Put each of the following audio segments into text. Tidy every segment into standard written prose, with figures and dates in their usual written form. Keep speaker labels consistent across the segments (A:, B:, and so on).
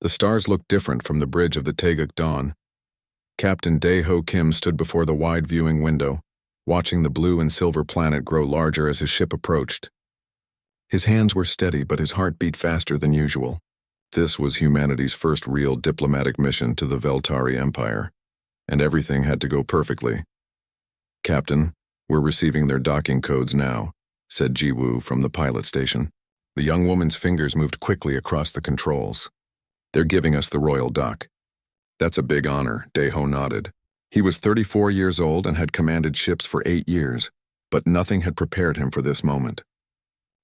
A: The stars looked different from the bridge of the Taeguk Dawn. Captain Dae-ho Kim stood before the wide viewing window, watching the blue and silver planet grow larger as his ship approached. His hands were steady, but his heart beat faster than usual. This was humanity's first real diplomatic mission to the Veltari Empire, and everything had to go perfectly. "Captain, we're receiving their docking codes now," said Ji-woo from the pilot station. The young woman's fingers moved quickly across the controls. "They're giving us the royal dock." "That's a big honor," Dae-ho nodded. He was 34 years old and had commanded ships for 8 years, but nothing had prepared him for this moment.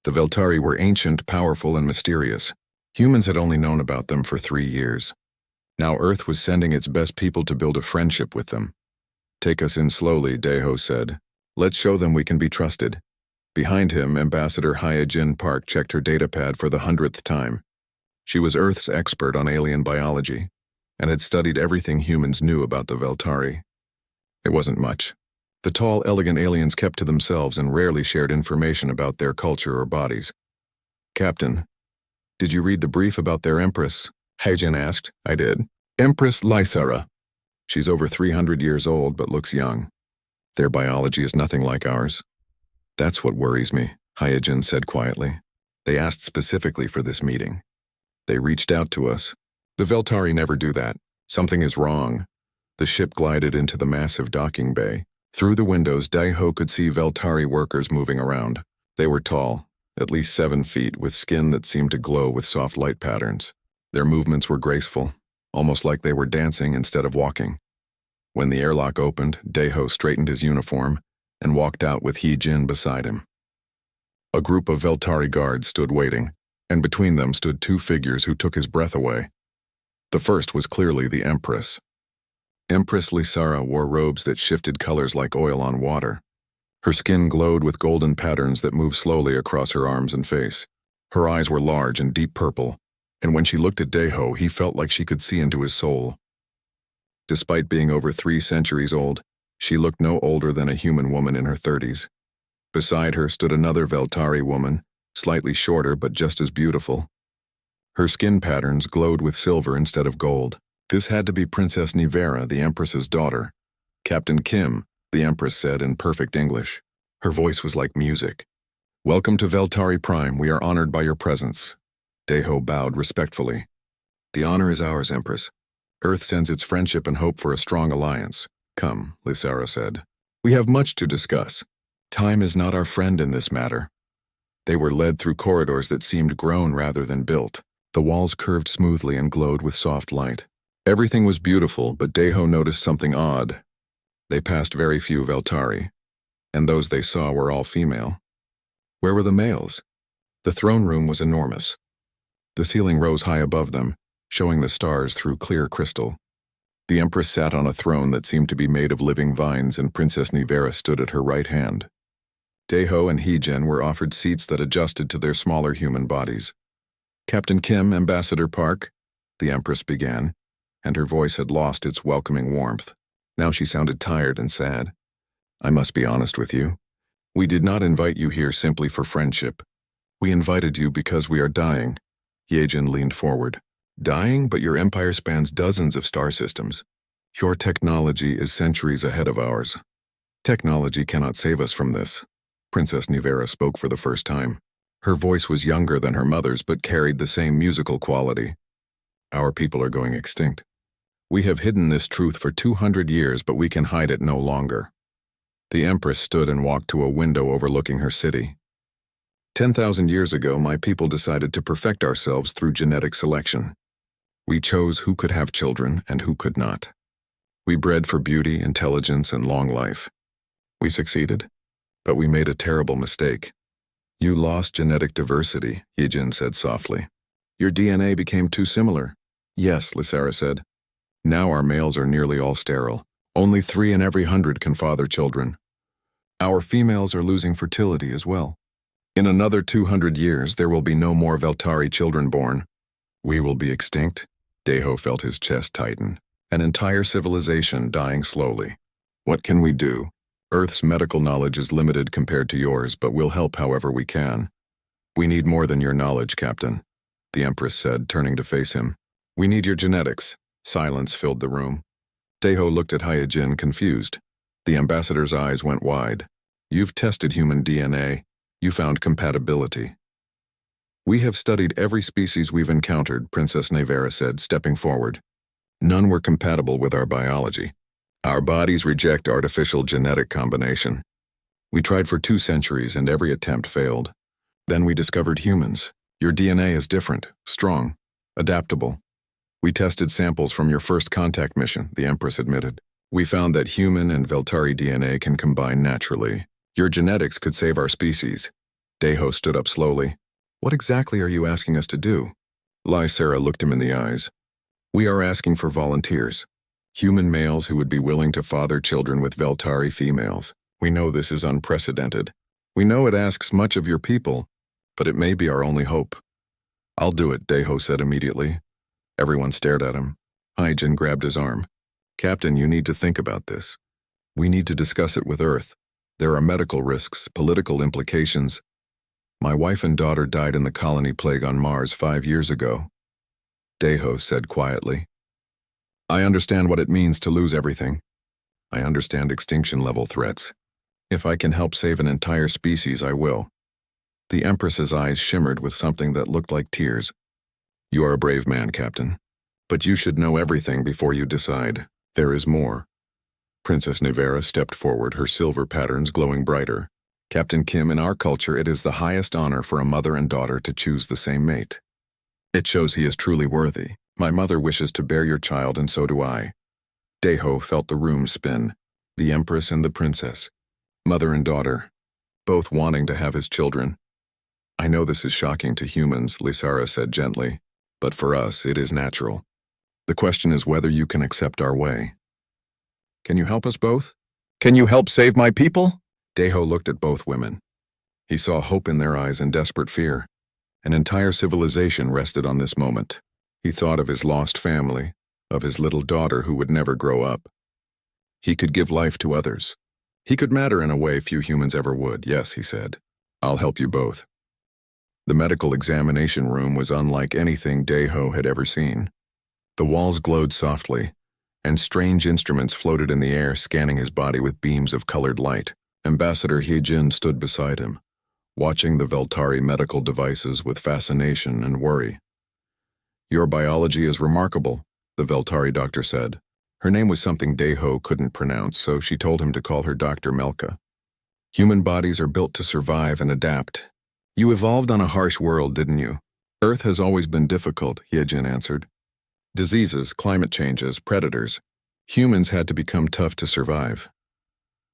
A: The Veltari were ancient, powerful, and mysterious. Humans had only known about them for 3 years. Now Earth was sending its best people to build a friendship with them. "Take us in slowly," Dae-ho said. "Let's show them we can be trusted." Behind him, Ambassador Hyejin Park checked her datapad for the 100th time. She was Earth's expert on alien biology, and had studied everything humans knew about the Veltari. It wasn't much. The tall, elegant aliens kept to themselves and rarely shared information about their culture or bodies. "Captain, did you read the brief about their Empress?" Hyejin asked. "I did. Empress Lysara. She's over 300 years old but looks young. Their biology is nothing like ours." "That's what worries me," Hyejin said quietly. "They asked specifically for this meeting. They reached out to us. The Veltari never do that. Something is wrong." The ship glided into the massive docking bay. Through the windows, Dae-ho could see Veltari workers moving around. They were tall, at least 7 feet, with skin that seemed to glow with soft light patterns. Their movements were graceful, almost like they were dancing instead of walking. When the airlock opened, Dae-ho straightened his uniform and walked out with Hyejin beside him. A group of Veltari guards stood waiting, and between them stood 2 figures who took his breath away. The first was clearly the Empress. Empress Lysara wore robes that shifted colors like oil on water. Her skin glowed with golden patterns that moved slowly across her arms and face. Her eyes were large and deep purple, and when she looked at Dae-ho, he felt like she could see into his soul. Despite being over 3 centuries old, she looked no older than a human woman in her 30s. Beside her stood another Veltari woman, slightly shorter but just as beautiful. Her skin patterns glowed with silver instead of gold. This had to be Princess Nivera, the Empress's daughter. "Captain Kim," the Empress said in perfect English. Her voice was like music. "Welcome to Veltari Prime. We are honored by your presence." Dae-ho bowed respectfully. "The honor is ours, Empress. Earth sends its friendship and hope for a strong alliance." "Come," Lysara said. "We have much to discuss. Time is not our friend in this matter." They were led through corridors that seemed grown rather than built. The walls curved smoothly and glowed with soft light. Everything was beautiful, but Dae-ho noticed something odd. They passed very few Veltari, and those they saw were all female. Where were the males? The throne room was enormous. The ceiling rose high above them, showing the stars through clear crystal. The Empress sat on a throne that seemed to be made of living vines, and Princess Nivera stood at her right hand. Dae-ho and Hyejin were offered seats that adjusted to their smaller human bodies. "Captain Kim, Ambassador Park," the Empress began, and her voice had lost its welcoming warmth. Now she sounded tired and sad. "I must be honest with you. We did not invite you here simply for friendship. We invited you because we are dying." Hyejin leaned forward. "Dying, but your empire spans dozens of star systems. Your technology is centuries ahead of ours. Technology cannot save us from this." Princess Nivera spoke for the first time. Her voice was younger than her mother's but carried the same musical quality. "Our people are going extinct. We have hidden this truth for 200 years, but we can hide it no longer." The Empress stood and walked to a window overlooking her city. 10,000 years ago, my people decided to perfect ourselves through genetic selection. We chose who could have children and who could not. We bred for beauty, intelligence, and long life. We succeeded, but we made a terrible mistake. "You lost genetic diversity," Hyejin said softly. "Your DNA became too similar." "Yes," Lysara said. "Now our males are nearly all sterile. Only 3 in every 100 can father children. Our females are losing fertility as well. In another 200 years, there will be no more Veltari children born. We will be extinct." Dae-ho felt his chest tighten. An entire civilization dying slowly. "What can we do? Earth's medical knowledge is limited compared to yours, but we'll help however we can." "We need more than your knowledge, Captain," the Empress said, turning to face him. We need your genetics. Silence filled the room. Daeho looked at Hyojin, confused. The ambassador's eyes went wide. You've tested human DNA. You found compatibility. We have studied every species we've encountered, Princess Nevera said, stepping forward. None were compatible with our biology. Our bodies reject artificial genetic combination. We tried for 2 centuries and every attempt failed. Then we discovered humans. Your DNA is different, strong, adaptable. We tested samples from your first contact mission, the Empress admitted. We found that human and Veltari DNA can combine naturally. Your genetics could save our species. Daeho stood up slowly. What exactly are you asking us to do? Lysera looked him in the eyes. We are asking for volunteers. Human males who would be willing to father children with Veltari females. We know this is unprecedented. We know it asks much of your people, but it may be our only hope. I'll do it, Daeho said immediately. Everyone stared at him. Hyojin grabbed his arm. Captain, you need to think about this. We need to discuss it with Earth. There are medical risks, political implications. My wife and daughter died in the colony plague on Mars 5 years ago. Daeho said quietly. I understand what it means to lose everything. I understand extinction-level threats. If I can help save an entire species, I will. The Empress's eyes shimmered with something that looked like tears. You are a brave man, Captain. But you should know everything before you decide. There is more. Princess Nevera stepped forward, her silver patterns glowing brighter. Captain Kim, in our culture, it is the highest honor for a mother and daughter to choose the same mate. It shows he is truly worthy. My mother wishes to bear your child, and so do I. Daeho felt the room spin. The Empress and the Princess. Mother and daughter. Both wanting to have his children. I know this is shocking to humans, Lysara said gently. But for us, it is natural. The question is whether you can accept our way. Can you help us both? Can you help save my people? Daeho looked at both women. He saw hope in their eyes and desperate fear. An entire civilization rested on this moment. He thought of his lost family, of his little daughter who would never grow up. He could give life to others. He could matter in a way few humans ever would. Yes, he said. I'll help you both. The medical examination room was unlike anything Daeho had ever seen. The walls glowed softly, and strange instruments floated in the air, scanning his body with beams of colored light. Ambassador Hyojin stood beside him, watching the Veltari medical devices with fascination and worry. Your biology is remarkable, the Veltari doctor said. Her name was something Daeho couldn't pronounce, so she told him to call her Dr. Melka. Human bodies are built to survive and adapt. You evolved on a harsh world, didn't you? Earth has always been difficult, Hyojin answered. Diseases, climate changes, predators. Humans had to become tough to survive.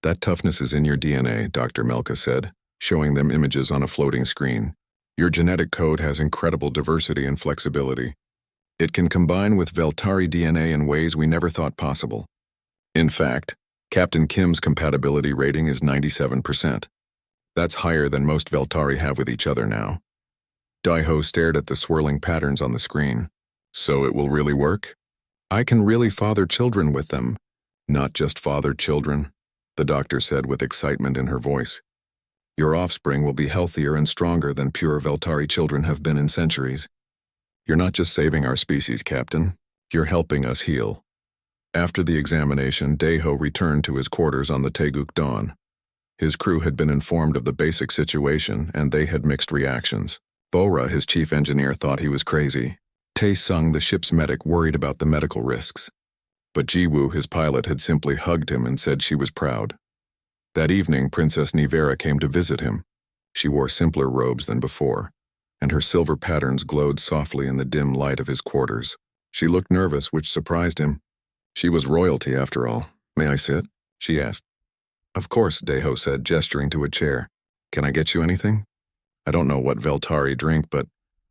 A: That toughness is in your DNA, Dr. Melka said, showing them images on a floating screen. Your genetic code has incredible diversity and flexibility. It can combine with Veltari DNA in ways we never thought possible. In fact, Captain Kim's compatibility rating is 97%. That's higher than most Veltari have with each other now. Daeho stared at the swirling patterns on the screen. So it will really work? I can really father children with them. Not just father children, the doctor said with excitement in her voice. Your offspring will be healthier and stronger than pure Veltari children have been in centuries. You're not just saving our species, Captain. You're helping us heal. After the examination, Daeho returned to his quarters on the Taeguk Dawn. His crew had been informed of the basic situation, and they had mixed reactions. Bora, his chief engineer, thought he was crazy. Tae-sung, the ship's medic, worried about the medical risks. But Jiwoo, his pilot, had simply hugged him and said she was proud. That evening, Princess Nevera came to visit him. She wore simpler robes than before, and her silver patterns glowed softly in the dim light of his quarters. She looked nervous, which surprised him. She was royalty, after all. May I sit? She asked. Of course, Daeho said, gesturing to a chair. Can I get you anything? I don't know what Veltari drink, but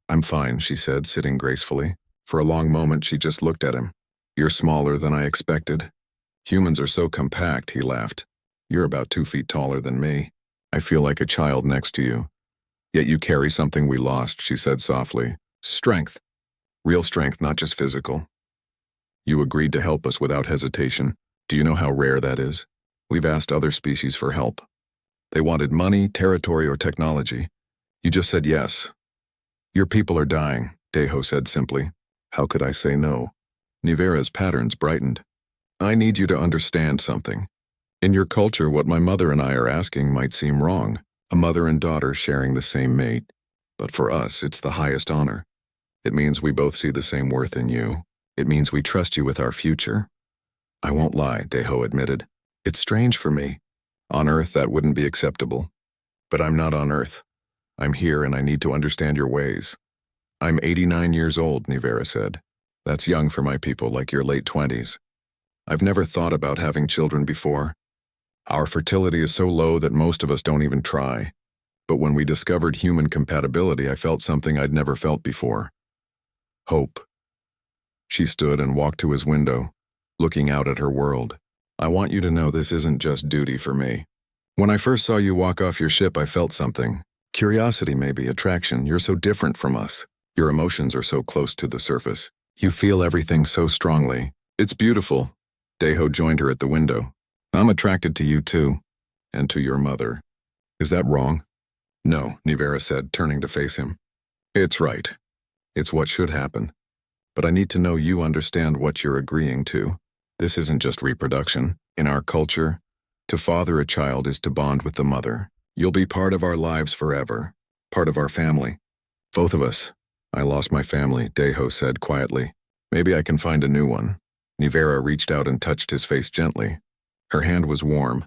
A: I'm fine, she said, sitting gracefully. For a long moment, she just looked at him. You're smaller than I expected. Humans are so compact, he laughed. You're about 2 feet taller than me. I feel like a child next to you. Yet you carry something we lost, she said softly. Strength. Real strength, not just physical. You agreed to help us without hesitation. Do you know how rare that is? We've asked other species for help. They wanted money, territory, or technology. You just said yes. Your people are dying, Daeho said simply. How could I say no? Nivera's patterns brightened. I need you to understand something. In your culture, what my mother and I are asking might seem wrong, a mother and daughter sharing the same mate. But for us, it's the highest honor. It means we both see the same worth in you. It means we trust you with our future. I won't lie, Deho admitted. It's strange for me. On Earth, that wouldn't be acceptable. But I'm not on Earth. I'm here and I need to understand your ways. I'm 89 years old, Nivera said. That's young for my people, like your late 20s. I've never thought about having children before. Our fertility is so low that most of us don't even try. But when we discovered human compatibility, I felt something I'd never felt before. Hope. She stood and walked to his window, looking out at her world. I want you to know this isn't just duty for me. When I first saw you walk off your ship, I felt something. Curiosity, maybe, attraction. You're so different from us. Your emotions are so close to the surface. You feel everything so strongly. It's beautiful. Deho joined her at the window. I'm attracted to you too, and to your mother. Is that wrong? No, Nivera said, turning to face him. It's right. It's what should happen. But I need to know you understand what you're agreeing to. This isn't just reproduction. In our culture, to father a child is to bond with the mother. You'll be part of our lives forever, part of our family. Both of us. I lost my family, Deho said quietly. Maybe I can find a new one. Nivera reached out and touched his face gently. Her hand was warm,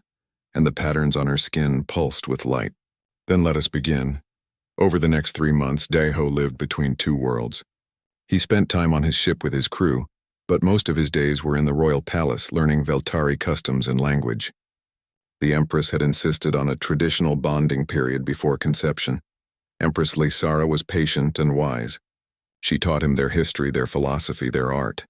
A: and the patterns on her skin pulsed with light. Then let us begin. Over the next 3 months, Deho lived between two worlds. He spent time on his ship with his crew, but most of his days were in the royal palace learning Veltari customs and language. The Empress had insisted on a traditional bonding period before conception. Empress Lysara was patient and wise. She taught him their history, their philosophy, their art.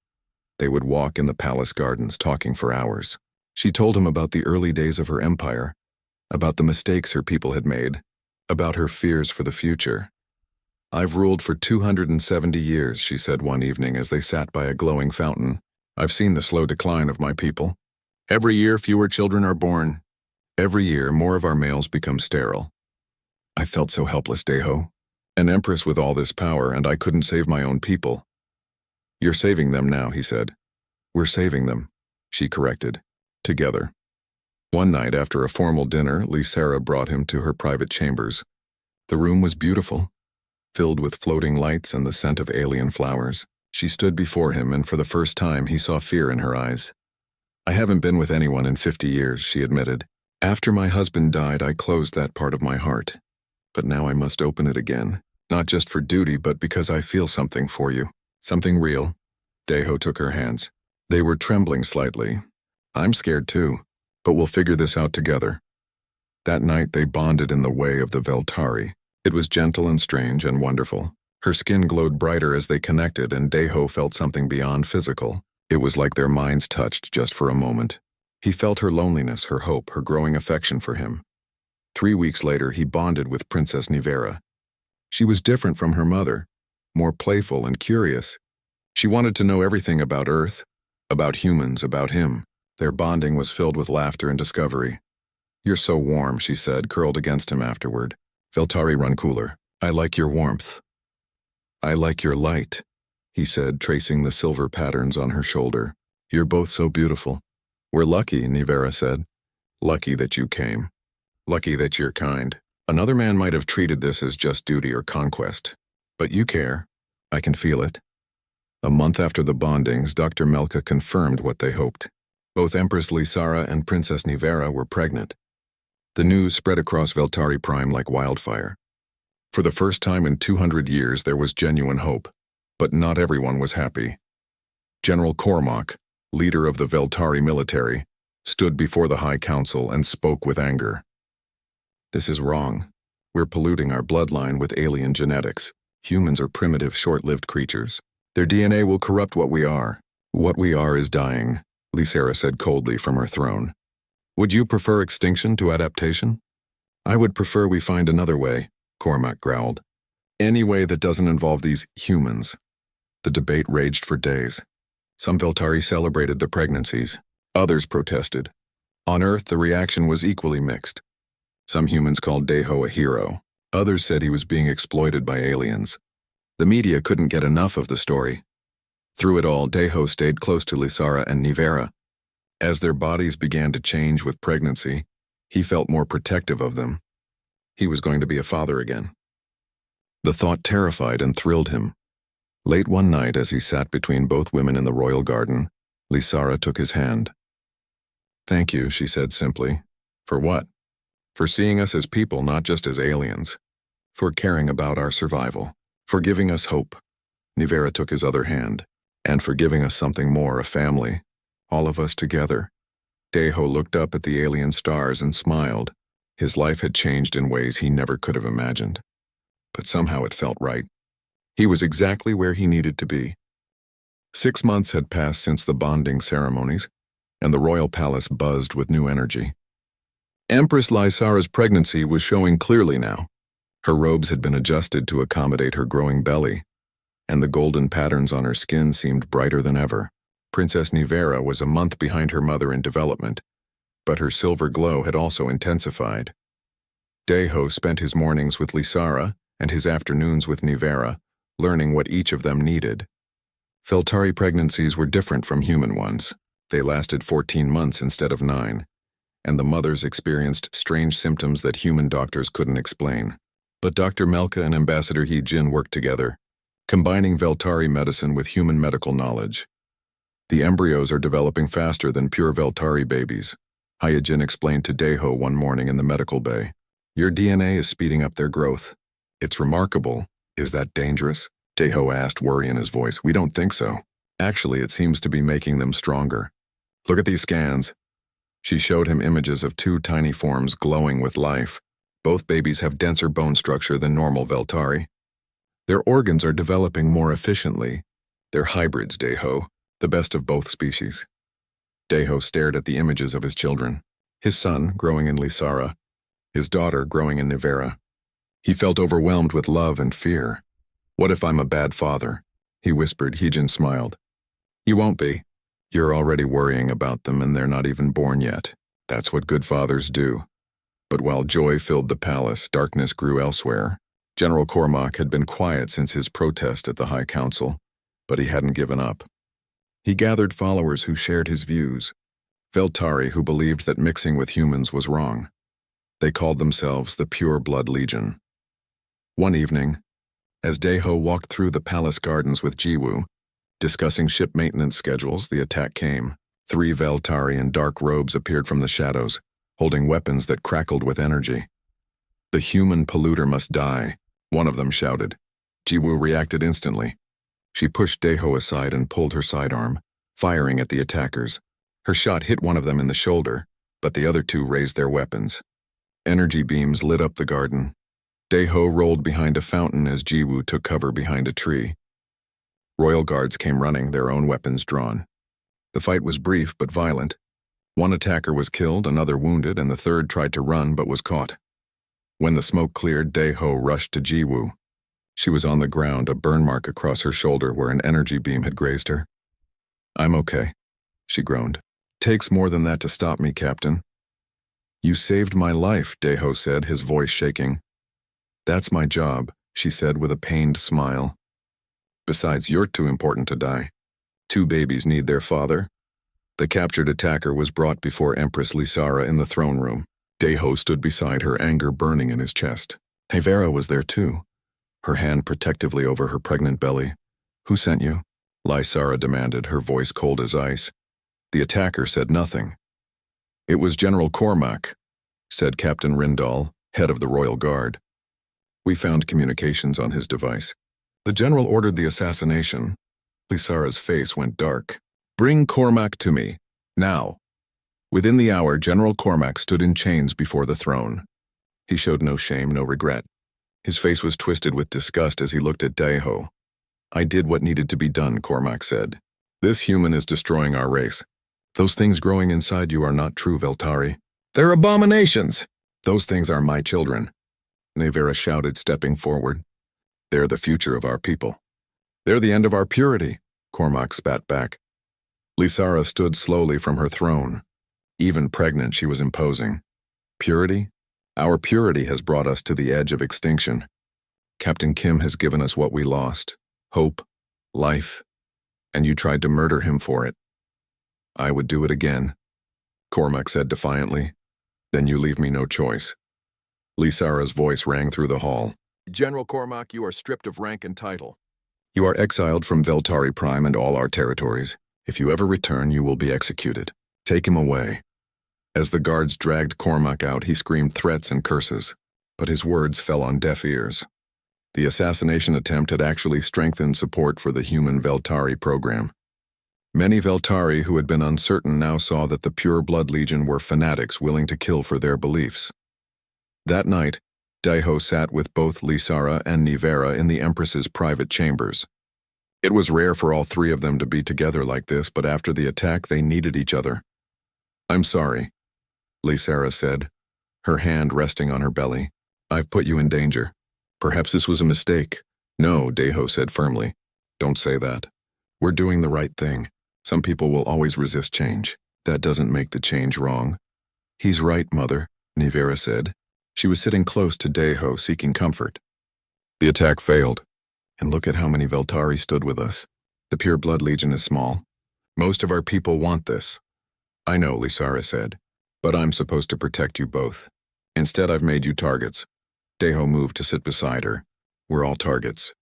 A: They would walk in the palace gardens, talking for hours. She told him about the early days of her empire, about the mistakes her people had made, about her fears for the future. I've ruled for 270 years, she said one evening as they sat by a glowing fountain. I've seen the slow decline of my people. Every year, fewer children are born. Every year, more of our males become sterile. I felt so helpless, Deho. An empress with all this power, and I couldn't save my own people. You're saving them now, he said. We're saving them, she corrected. Together. One night after a formal dinner, Lysara brought him to her private chambers. The room was beautiful, filled with floating lights and the scent of alien flowers. She stood before him, and for the first time he saw fear in her eyes. I haven't been with anyone in 50 years, she admitted. After my husband died, I closed that part of my heart. But now I must open it again, not just for duty, but because I feel something for you. Something real. Deho took her hands. They were trembling slightly. I'm scared too, but we'll figure this out together. That night they bonded in the way of the Veltari. It was gentle and strange and wonderful. Her skin glowed brighter as they connected, and Deho felt something beyond physical. It was like their minds touched just for a moment. He felt her loneliness, her hope, her growing affection for him. 3 weeks later, he bonded with Princess Nivera. She was different from her mother, more playful and curious. She wanted to know everything about Earth, about humans, about him. Their bonding was filled with laughter and discovery. You're so warm, she said, curled against him afterward. Veltari run cooler. I like your warmth. I like your light, he said, tracing the silver patterns on her shoulder. You're both so beautiful. We're lucky, Nivera said. Lucky that you came. Lucky that you're kind. Another man might have treated this as just duty or conquest. But you care. I can feel it. A month after the bondings, Dr. Melka confirmed what they hoped. Both Empress Lysara and Princess Nivera were pregnant. The news spread across Veltari Prime like wildfire. For the first time in 200 years, there was genuine hope. But not everyone was happy. General Cormac, leader of the Veltari military, stood before the High Council and spoke with anger. This is wrong. We're polluting our bloodline with alien genetics. Humans are primitive, short-lived creatures. Their DNA will corrupt what we are. What we are is dying, Lysara said coldly from her throne. Would you prefer extinction to adaptation? I would prefer we find another way, Cormac growled. Any way that doesn't involve these humans. The debate raged for days. Some Veltari celebrated the pregnancies. Others protested. On Earth, the reaction was equally mixed. Some humans called Deho a hero. Others said he was being exploited by aliens. The media couldn't get enough of the story. Through it all, Deho stayed close to Lysara and Nivera. As their bodies began to change with pregnancy, he felt more protective of them. He was going to be a father again. The thought terrified and thrilled him. Late one night, as he sat between both women in the royal garden, Lysara took his hand. "Thank you," she said simply. "For what?" "For seeing us as people, not just as aliens. For caring about our survival. For giving us hope." Nivera took his other hand. "And for giving us something more, a family. All of us together." Deho looked up at the alien stars and smiled. His life had changed in ways he never could have imagined. But somehow it felt right. He was exactly where he needed to be. 6 months had passed since the bonding ceremonies, and the royal palace buzzed with new energy. Empress Lysara's pregnancy was showing clearly now. Her robes had been adjusted to accommodate her growing belly, and the golden patterns on her skin seemed brighter than ever. Princess Nivera was a month behind her mother in development, but her silver glow had also intensified. Deho spent his mornings with Lysara and his afternoons with Nivera, learning what each of them needed. Veltari pregnancies were different from human ones. They lasted 14 months instead of 9, and the mothers experienced strange symptoms that human doctors couldn't explain. But Dr. Melka and Ambassador He-Jin worked together, combining Veltari medicine with human medical knowledge. "The embryos are developing faster than pure Veltari babies," Hyojin explained to Deho one morning in the medical bay. "Your DNA is speeding up their growth. It's remarkable. Is that dangerous?" Deho asked, worry in his voice. "We don't think so. Actually, it seems to be making them stronger. Look at these scans." She showed him images of 2 tiny forms glowing with life. Both babies have denser bone structure than normal Veltari. Their organs are developing more efficiently. They're hybrids, Deho, the best of both species. Deho stared at the images of his children. His son growing in Lysara, his daughter growing in Nivera. He felt overwhelmed with love and fear. "What if I'm a bad father?" he whispered. He-Jin smiled. "You won't be. You're already worrying about them and they're not even born yet. That's what good fathers do." But while joy filled the palace, darkness grew elsewhere. General Cormac had been quiet since his protest at the High Council, but he hadn't given up. He gathered followers who shared his views, Veltari who believed that mixing with humans was wrong. They called themselves the Pure Blood Legion. One evening, as Deho walked through the palace gardens with Jiwoo, discussing ship maintenance schedules, the attack came. 3 Veltari in dark robes appeared from the shadows, holding weapons that crackled with energy. "The human polluter must die," one of them shouted. Jiwoo reacted instantly. She pushed Deho aside and pulled her sidearm, firing at the attackers. Her shot hit one of them in the shoulder, but the other 2 raised their weapons. Energy beams lit up the garden. Deho rolled behind a fountain as Jiwoo took cover behind a tree. Royal guards came running, their own weapons drawn. The fight was brief but violent. One attacker was killed, another wounded, and the third tried to run but was caught. When the smoke cleared, Deho rushed to Jiwoo. She was on the ground, a burn mark across her shoulder where an energy beam had grazed her. "I'm okay," she groaned. "Takes more than that to stop me, Captain." "You saved my life," Deho said, his voice shaking. "That's my job," she said with a pained smile. "Besides, you're too important to die. 2 babies need their father." The captured attacker was brought before Empress Lysara in the throne room. Deho stood beside her, anger burning in his chest. Nivera was there too, her hand protectively over her pregnant belly. "Who sent you?" Lysara demanded, her voice cold as ice. The attacker said nothing. "It was General Cormac," said Captain Rindal, head of the Royal Guard. "We found communications on his device. The general ordered the assassination." Lysara's face went dark. "Bring Cormac to me, now." Within the hour, General Cormac stood in chains before the throne. He showed no shame, no regret. His face was twisted with disgust as he looked at Deho. "I did what needed to be done," Cormac said. "This human is destroying our race. Those things growing inside you are not true, Veltari. They're abominations. Those things are my children," Nivera shouted, stepping forward. "They're the future of our people." "They're the end of our purity," Cormac spat back. Lysara stood slowly from her throne. Even pregnant, she was imposing. "Purity? Our purity has brought us to the edge of extinction. Captain Kim has given us what we lost: hope, life, And you tried to murder him for it. I would do it again, Cormac said defiantly. Then you leave me no choice. Lysara's voice rang through the hall. General Cormac, you are stripped of rank and title. You are exiled from Veltari Prime and all our territories. If you ever return, you will be executed. Take him away. As the guards dragged Cormac out, he screamed threats and curses, but his words fell on deaf ears. The assassination attempt had actually strengthened support for the human Veltari program. Many Veltari who had been uncertain now saw that the Pure Blood Legion were fanatics willing to kill for their beliefs. That night, Daiho sat with both Lysara and Nivera in the Empress's private chambers. It was rare for all three of them to be together like this, but after the attack they needed each other. I'm sorry, Lysara said, her hand resting on her belly. I've put you in danger. Perhaps this was a mistake. No, Daiho said firmly. Don't say that. We're doing the right thing. Some people will always resist change. That doesn't make the change wrong. He's right, Mother, Nivera said. She was sitting close to Daiho, seeking comfort. The attack failed. And look at how many Veltari stood with us. The Pure Blood Legion is small. Most of our people want this. I know, Lysara said, but I'm supposed to protect you both. Instead, I've made you targets. Daiho moved to sit beside her. We're all targets.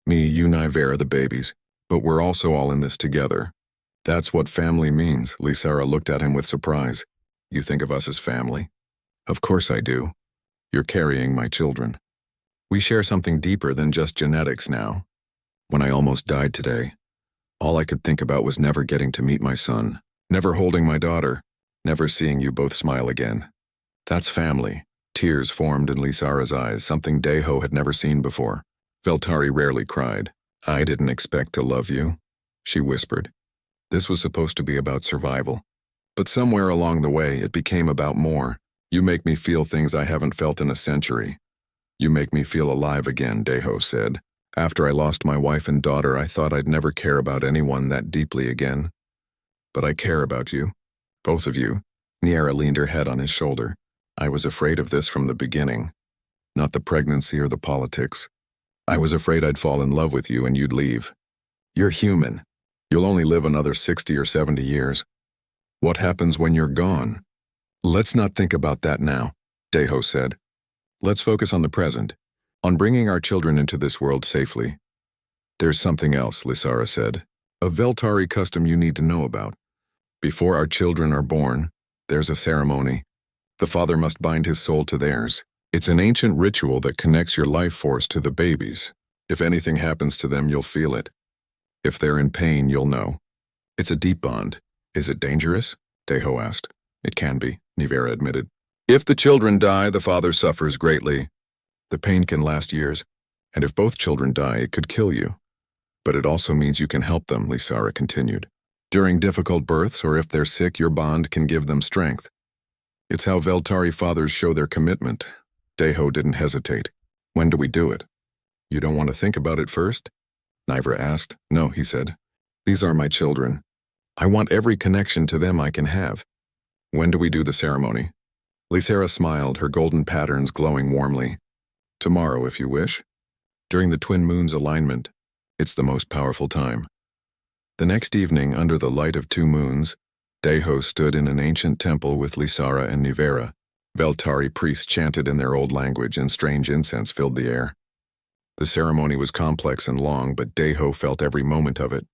A: Me, you, Nivera, the babies. But we're also all in this together. That's what family means. Lysara looked at him with surprise. You think of us as family? Of course I do. You're carrying my children. We share something deeper than just genetics now. When I almost died today, all I could think about was never getting to meet my son, never holding my daughter, never seeing you both smile again. That's family. Tears formed in Lysara's eyes, something Daiho had never seen before. Veltari rarely cried. I didn't expect to love you, she whispered. This was supposed to be about survival. But somewhere along the way, it became about more. You make me feel things I haven't felt in a century. You make me feel alive again, Daiho said. After I lost my wife and daughter, I thought I'd never care about anyone that deeply again. But I care about you. Both of you. Niera leaned her head on his shoulder. I was afraid of this from the beginning. Not the pregnancy or the politics. I was afraid I'd fall in love with you and you'd leave. You're human. You'll only live another 60 or 70 years. What happens when you're gone? Let's not think about that now, Daiho said. Let's focus on the present, on bringing our children into this world safely. There's something else, Lysara said. A Veltari custom you need to know about. Before our children are born, there's a ceremony. The father must bind his soul to theirs. It's an ancient ritual that connects your life force to the babies. If anything happens to them, you'll feel it. If they're in pain, you'll know. It's a deep bond. Is it dangerous? Daiho asked. It can be, Nivera admitted. If the children die, the father suffers greatly. The pain can last years, and if both children die, it could kill you. But it also means you can help them, Lysara continued. During difficult births, or if they're sick, your bond can give them strength. It's how Veltari fathers show their commitment. Daiho didn't hesitate. When do we do it? You don't want to think about it first? Nivera asked. No, he said. These are my children. I want every connection to them I can have. When do we do the ceremony? Lysara smiled, her golden patterns glowing warmly. Tomorrow, if you wish. During the twin moons' alignment, it's the most powerful time. The next evening, under the light of two moons, Daiho stood in an ancient temple with Lysara and Nivera. Veltari priests chanted in their old language and strange incense filled the air. The ceremony was complex and long, but Daiho felt every moment of it.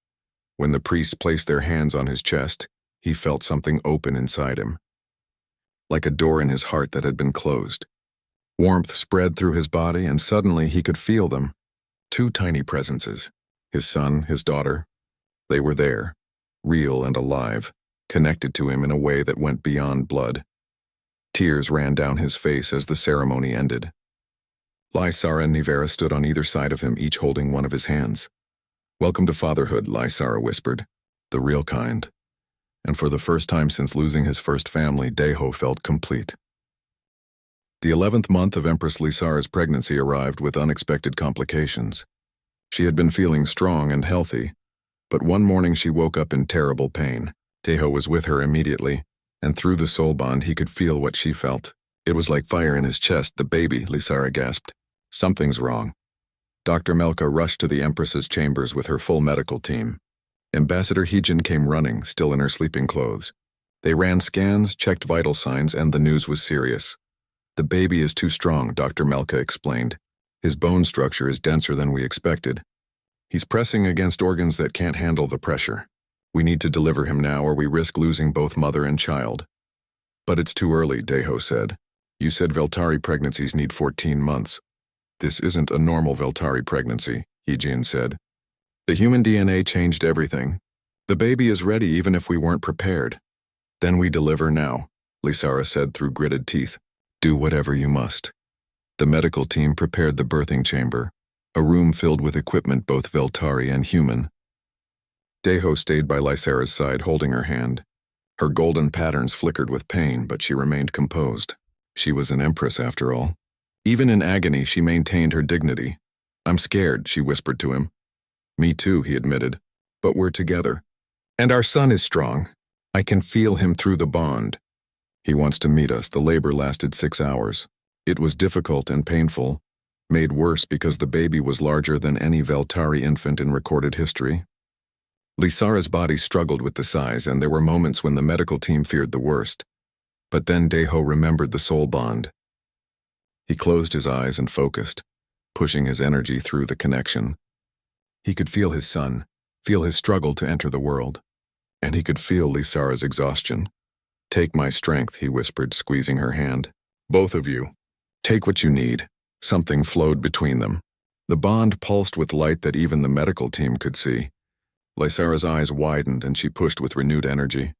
A: When the priests placed their hands on his chest, he felt something open inside him, like a door in his heart that had been closed. Warmth spread through his body, and suddenly he could feel them. Two tiny presences, his son, his daughter. They were there, real and alive, connected to him in a way that went beyond blood. Tears ran down his face as the ceremony ended. Lysara and Nivera stood on either side of him, each holding one of his hands. Welcome to fatherhood, Lysara whispered, the real kind. And for the first time since losing his first family, Daiho felt complete. The 11th month of Empress Lysara's pregnancy arrived with unexpected complications. She had been feeling strong and healthy, but one morning she woke up in terrible pain. Daiho was with her immediately, and through the soul bond he could feel what she felt. It was like fire in his chest. The baby, Lysara gasped. Something's wrong. Dr. Melka rushed to the Empress's chambers with her full medical team. Ambassador Heejin came running, still in her sleeping clothes. They ran scans, checked vital signs, and the news was serious. The baby is too strong, Dr. Melka explained. His bone structure is denser than we expected. He's pressing against organs that can't handle the pressure. We need to deliver him now or we risk losing both mother and child. But it's too early, Deho said. You said Veltari pregnancies need 14 months. This isn't a normal Veltari pregnancy, Heejin said. The human DNA changed everything. The baby is ready even if we weren't prepared. Then we deliver now, Lisara said through gritted teeth. Do whatever you must. The medical team prepared the birthing chamber, a room filled with equipment both Veltari and human. Deho stayed by Lysara's side holding her hand. Her golden patterns flickered with pain, but she remained composed. She was an empress after all. Even in agony, she maintained her dignity. I'm scared, she whispered to him. Me too, he admitted. But we're together. And our son is strong. I can feel him through the bond. He wants to meet us. The labor lasted 6 hours. It was difficult and painful, made worse because the baby was larger than any Veltari infant in recorded history. Lisara's body struggled with the size, and there were moments when the medical team feared the worst. But then Deho remembered the soul bond. He closed his eyes and focused, pushing his energy through the connection. He could feel his son, feel his struggle to enter the world, and he could feel Lisara's exhaustion. Take my strength, he whispered, squeezing her hand. Both of you. Take what you need. Something flowed between them. The bond pulsed with light that even the medical team could see. Lysara's eyes widened and she pushed with renewed energy.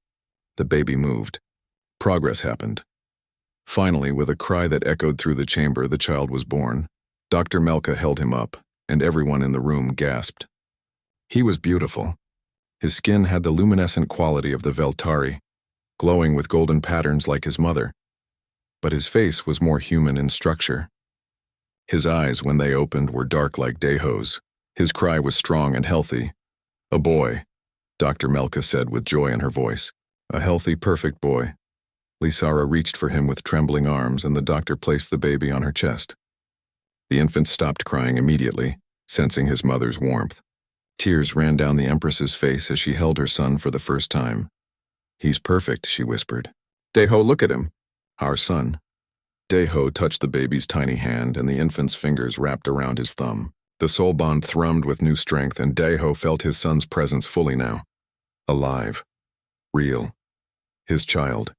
A: The baby moved. Progress happened. Finally, with a cry that echoed through the chamber, the child was born. Dr. Melka held him up, and everyone in the room gasped. He was beautiful. His skin had the luminescent quality of the Veltari, glowing with golden patterns like his mother. But his face was more human in structure. His eyes, when they opened, were dark like Deho's. His cry was strong and healthy. A boy, Dr. Melka said with joy in her voice. A healthy, perfect boy. Lisara reached for him with trembling arms, and the doctor placed the baby on her chest. The infant stopped crying immediately, sensing his mother's warmth. Tears ran down the Empress's face as she held her son for the first time. He's perfect, she whispered. Deho, look at him. Our son. Deho touched the baby's tiny hand, and the infant's fingers wrapped around his thumb. The soul bond thrummed with new strength, and Deho felt his son's presence fully now. Alive. Real. His child.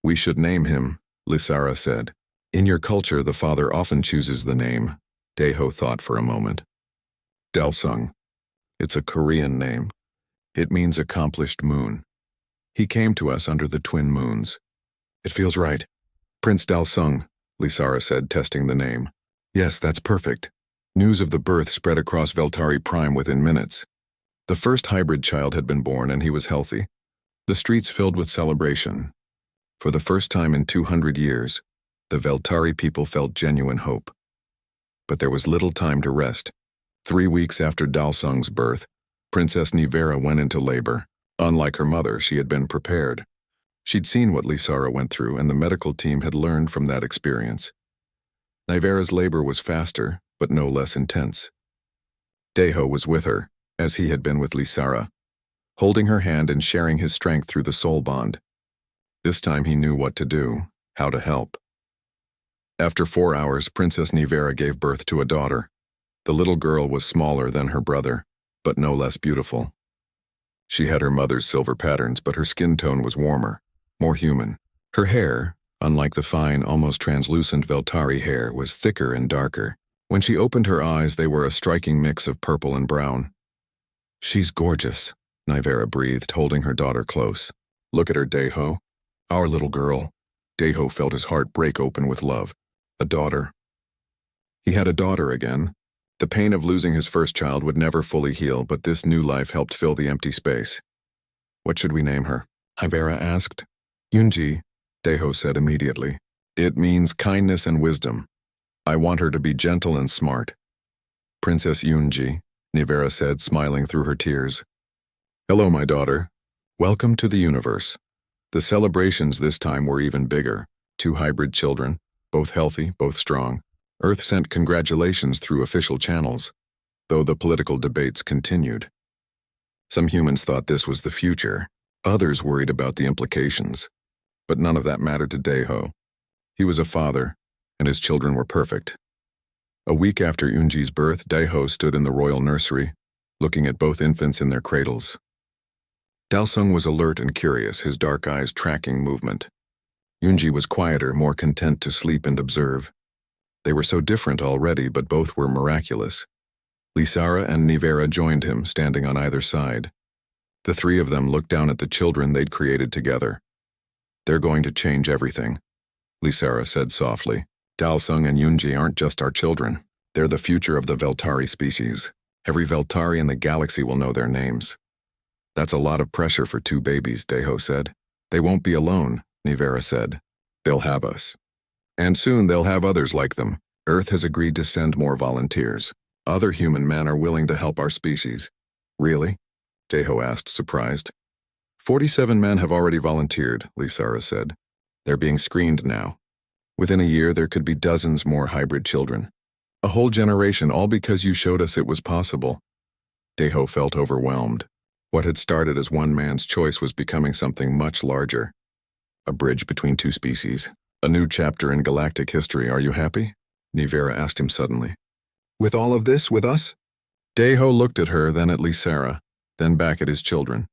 A: We should name him, Lisara said. In your culture, the father often chooses the name. Deho thought for a moment. Dalsung. It's a Korean name. It means accomplished moon. He came to us under the twin moons. It feels right. Prince Dalsung, Lisara said, testing the name. Yes, that's perfect. News of the birth spread across Veltari Prime within minutes. The first hybrid child had been born and he was healthy. The streets filled with celebration. For the first time in 200 years, the Veltari people felt genuine hope. But there was little time to rest. 3 weeks after Dalsung's birth, Princess Nivera went into labor. Unlike her mother, she had been prepared. She'd seen what Lisara went through, and the medical team had learned from that experience. Nivera's labor was faster, but no less intense. Deho was with her, as he had been with Lisara, holding her hand and sharing his strength through the soul bond. This time he knew what to do, how to help. After 4 hours, Princess Nivera gave birth to a daughter. The little girl was smaller than her brother, but no less beautiful. She had her mother's silver patterns, but her skin tone was warmer, more human. Her hair, unlike the fine, almost translucent Veltari hair, was thicker and darker. When she opened her eyes, they were a striking mix of purple and brown. She's gorgeous, Nivera breathed, holding her daughter close. Look at her, Deho. Our little girl. Deho felt his heart break open with love. A daughter. He had a daughter again. The pain of losing his first child would never fully heal, but this new life helped fill the empty space. What should we name her? Nivera asked. Yunji, Deho said immediately. It means kindness and wisdom. I want her to be gentle and smart. Princess Yunji, Nivera said, smiling through her tears. Hello, my daughter. Welcome to the universe. The celebrations this time were even bigger. 2 hybrid children, both healthy, both strong. Earth sent congratulations through official channels, though the political debates continued. Some humans thought this was the future. Others worried about the implications. But none of that mattered to Daeho. He was a father, and his children were perfect. A week after Eunji's birth, Daeho stood in the royal nursery, looking at both infants in their cradles. Dalsung was alert and curious, his dark eyes tracking movement. Eunji was quieter, more content to sleep and observe. They were so different already, but both were miraculous. Lisara and Nivera joined him, standing on either side. The three of them looked down at the children they'd created together. "They're going to change everything," Lisara said softly. "Dalsung and Eunji aren't just our children. They're the future of the Veltari species. Every Veltari in the galaxy will know their names." "That's a lot of pressure for two babies," Daeho said. "They won't be alone," Nivera said. "They'll have us. And soon they'll have others like them. Earth has agreed to send more volunteers. Other human men are willing to help our species." "Really?" Daeho asked, surprised. 47 men have already volunteered," Lisara said. "They're being screened now. Within a year, there could be dozens more hybrid children. A whole generation, all because you showed us it was possible." Daeho felt overwhelmed. What had started as one man's choice was becoming something much larger. A bridge between two species. A new chapter in galactic history. "Are you happy?" Nivera asked him suddenly. "With all of this, with us?" Daeho looked at her, then at Lisara, then back at his children.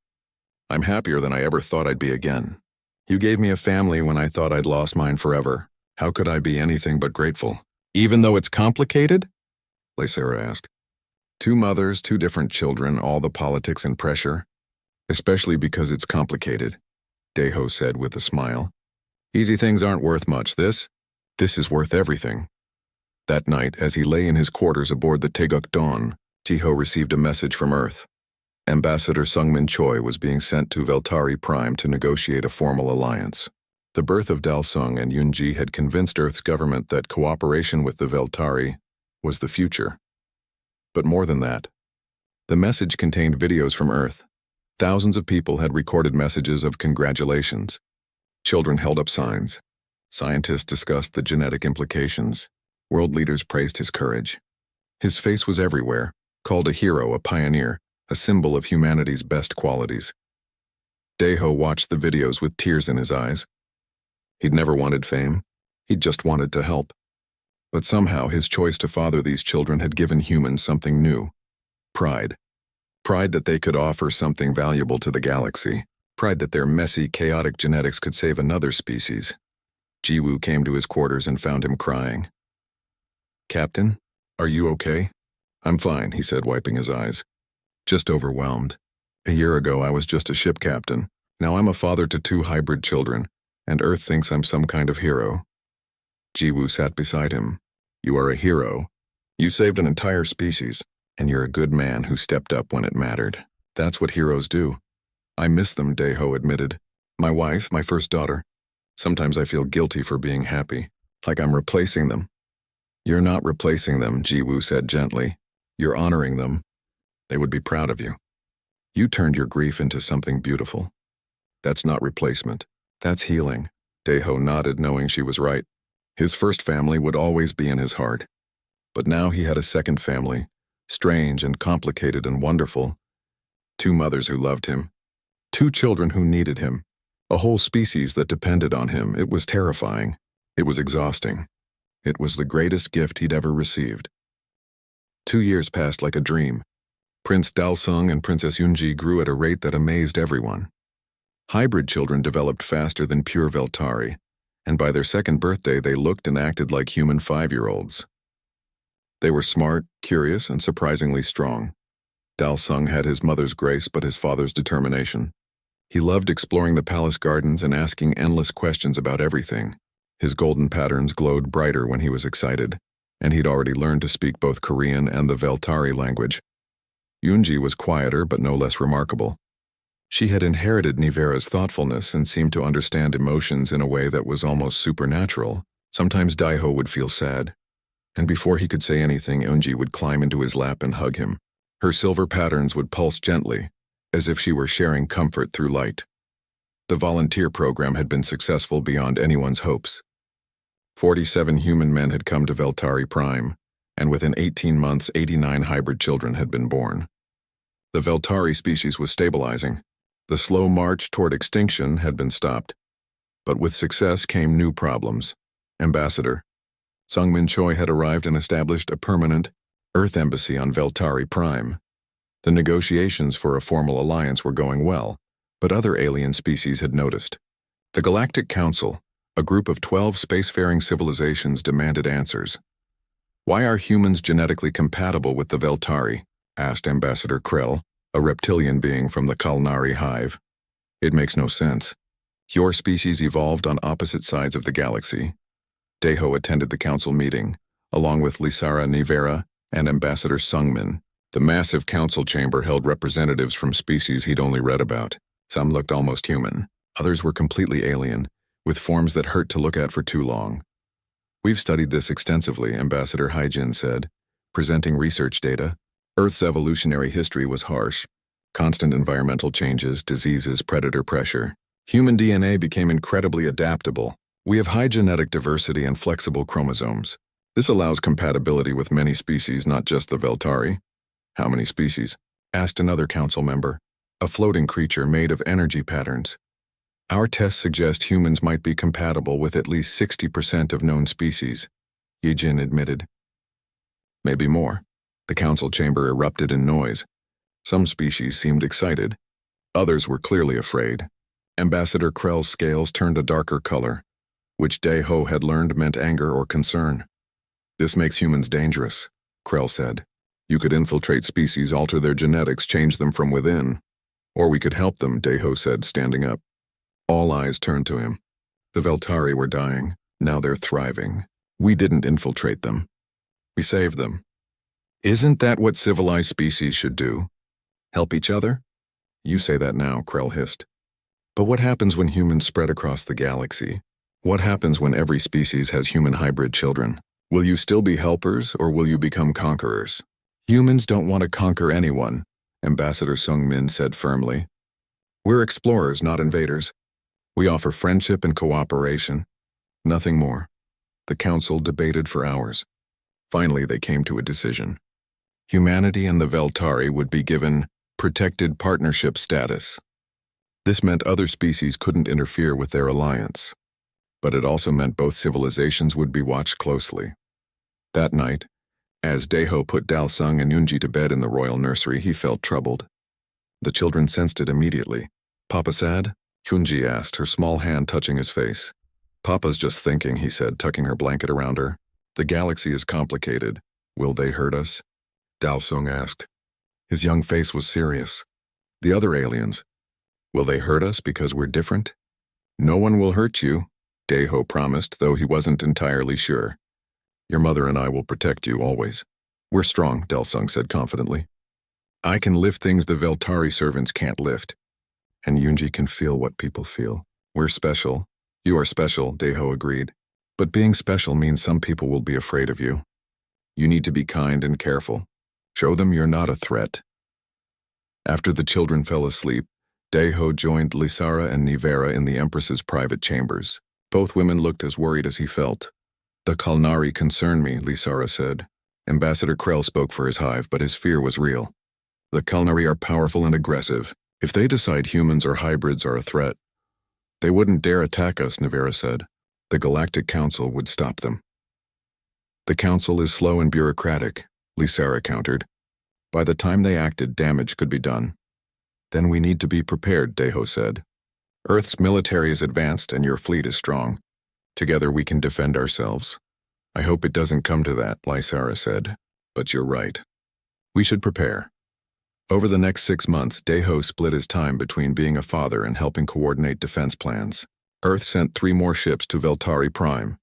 A: "I'm happier than I ever thought I'd be again. You gave me a family when I thought I'd lost mine forever. How could I be anything but grateful?" "Even though it's complicated?" Lisara asked. "Two mothers, two different children, all the politics and pressure. Especially because it's complicated," Daeho said with a smile. "Easy things aren't worth much. This is worth everything." That night, as he lay in his quarters aboard the Taeguk Dawn, Daeho received a message from Earth. Ambassador Sungmin Choi was being sent to Veltari Prime to negotiate a formal alliance. The birth of Dalsung and Eunji had convinced Earth's government that cooperation with the Veltari was the future. But more than that, the message contained videos from Earth. Thousands of people had recorded messages of congratulations. Children held up signs. Scientists discussed the genetic implications. World leaders praised his courage. His face was everywhere, called a hero, a pioneer, a symbol of humanity's best qualities. Daeho watched the videos with tears in his eyes. He'd never wanted fame. He'd just wanted to help. But somehow his choice to father these children had given humans something new. Pride. Pride that they could offer something valuable to the galaxy. Pride that their messy, chaotic genetics could save another species. Jiwoo came to his quarters and found him crying. "Captain, are you okay?" "I'm fine," he said, wiping his eyes. "Just overwhelmed. A year ago I was just a ship captain. Now I'm a father to two hybrid children, and Earth thinks I'm some kind of hero." Jiwoo sat beside him. "You are a hero. You saved an entire species, and you're a good man who stepped up when it mattered. That's what heroes do." "I miss them," Daeho admitted. "My wife, my first daughter. Sometimes I feel guilty for being happy, like I'm replacing them." "You're not replacing them," Jiwoo said gently. "You're honoring them. They would be proud of you. You turned your grief into something beautiful. That's not replacement. That's healing." Daeho nodded, knowing she was right. His first family would always be in his heart. But now he had a second family, strange and complicated and wonderful. Two mothers who loved him. Two children who needed him. A whole species that depended on him. It was terrifying. It was exhausting. It was the greatest gift he'd ever received. 2 years passed like a dream. Prince Dalsung and Princess Eunji grew at a rate that amazed everyone. Hybrid children developed faster than pure Veltari, and by their second birthday they looked and acted like human 5-year-olds. They were smart, curious, and surprisingly strong. Dalsung had his mother's grace but his father's determination. He loved exploring the palace gardens and asking endless questions about everything. His golden patterns glowed brighter when he was excited, and he'd already learned to speak both Korean and the Veltari language. Eunji was quieter but no less remarkable. She had inherited Nivera's thoughtfulness and seemed to understand emotions in a way that was almost supernatural. Sometimes Daeho would feel sad, and before he could say anything, Eunji would climb into his lap and hug him. Her silver patterns would pulse gently, as if she were sharing comfort through light. The volunteer program had been successful beyond anyone's hopes. 47 human men had come to Veltari Prime, and within 18 months 89 hybrid children had been born. The Veltari species was stabilizing. The slow march toward extinction had been stopped. But with success came new problems. Ambassador Sungmin Choi had arrived and established a permanent Earth embassy on Veltari Prime. The negotiations for a formal alliance were going well, but other alien species had noticed. The Galactic Council, a group of 12 spacefaring civilizations, demanded answers. "Why are humans genetically compatible with the Veltari?" asked Ambassador Krell, a reptilian being from the Kalnari hive. "It makes no sense. Your species evolved on opposite sides of the galaxy." Daeho attended the council meeting, along with Lysara Nivera and Ambassador Sungmin. The massive council chamber held representatives from species he'd only read about. Some looked almost human. Others were completely alien, with forms that hurt to look at for too long. "We've studied this extensively," Ambassador Haijin said, presenting research data. Earth's evolutionary history was harsh. Constant environmental changes, diseases, predator pressure. Human DNA became incredibly adaptable. We have high genetic diversity and flexible chromosomes. This allows compatibility with many species, not just the Veltari. "How many species?" asked another council member. "A floating creature made of energy patterns. Our tests suggest humans might be compatible with at least 60% of known species," Yijin admitted. "Maybe more." The council chamber erupted in noise. Some species seemed excited. Others were clearly afraid. Ambassador Krell's scales turned a darker color, which Daeho had learned meant anger or concern. "This makes humans dangerous," Krell said. "You could infiltrate species, alter their genetics, change them from within. Or we could help them," Daeho said, standing up. All eyes turned to him. "The Veltari were dying. Now they're thriving. We didn't infiltrate them. We saved them. Isn't that what civilized species should do? Help each other?" "You say that now," Krell hissed. "But what happens when humans spread across the galaxy? What happens when every species has human hybrid children? Will you still be helpers, or will you become conquerors?" "Humans don't want to conquer anyone," Ambassador Sungmin said firmly. "We're explorers, not invaders. We offer friendship and cooperation. Nothing more." The council debated for hours. Finally, they came to a decision. Humanity and the Veltari would be given protected partnership status. This meant other species couldn't interfere with their alliance. But it also meant both civilizations would be watched closely. That night, as Daeho put Dalsung and Yunji to bed in the royal nursery, he felt troubled. The children sensed it immediately. "Papa sad?" Yunji asked, her small hand touching his face. "Papa's just thinking," he said, tucking her blanket around her. "The galaxy is complicated. Will they hurt us?" Dalsung asked. His young face was serious. "The other aliens, will they hurt us because we're different?" "No one will hurt you," Daeho promised, though he wasn't entirely sure. "Your mother and I will protect you always." "We're strong," Dalsung said confidently. "I can lift things the Veltari servants can't lift. And Yunji can feel what people feel. We're special." "You are special," Daeho agreed. "But being special means some people will be afraid of you. You need to be kind and careful. Show them you're not a threat." After the children fell asleep, Daeho joined Lysara and Nivera in the Empress's private chambers. Both women looked as worried as he felt. "The Kalnari concern me," Lysara said. Ambassador Krell spoke for his hive, but his fear was real. "The Kalnari are powerful and aggressive. If they decide humans or hybrids are a threat, they wouldn't dare attack us," Nivera said. "The Galactic Council would stop them." "The Council is slow and bureaucratic," Lysara countered. "By the time they acted, damage could be done." "Then we need to be prepared," Daeho said. "Earth's military is advanced and your fleet is strong. Together we can defend ourselves." "I hope it doesn't come to that," Lysara said. "But you're right. We should prepare." Over the next 6 months, Daeho split his time between being a father and helping coordinate defense plans. Earth sent 3 more ships to Veltari Prime,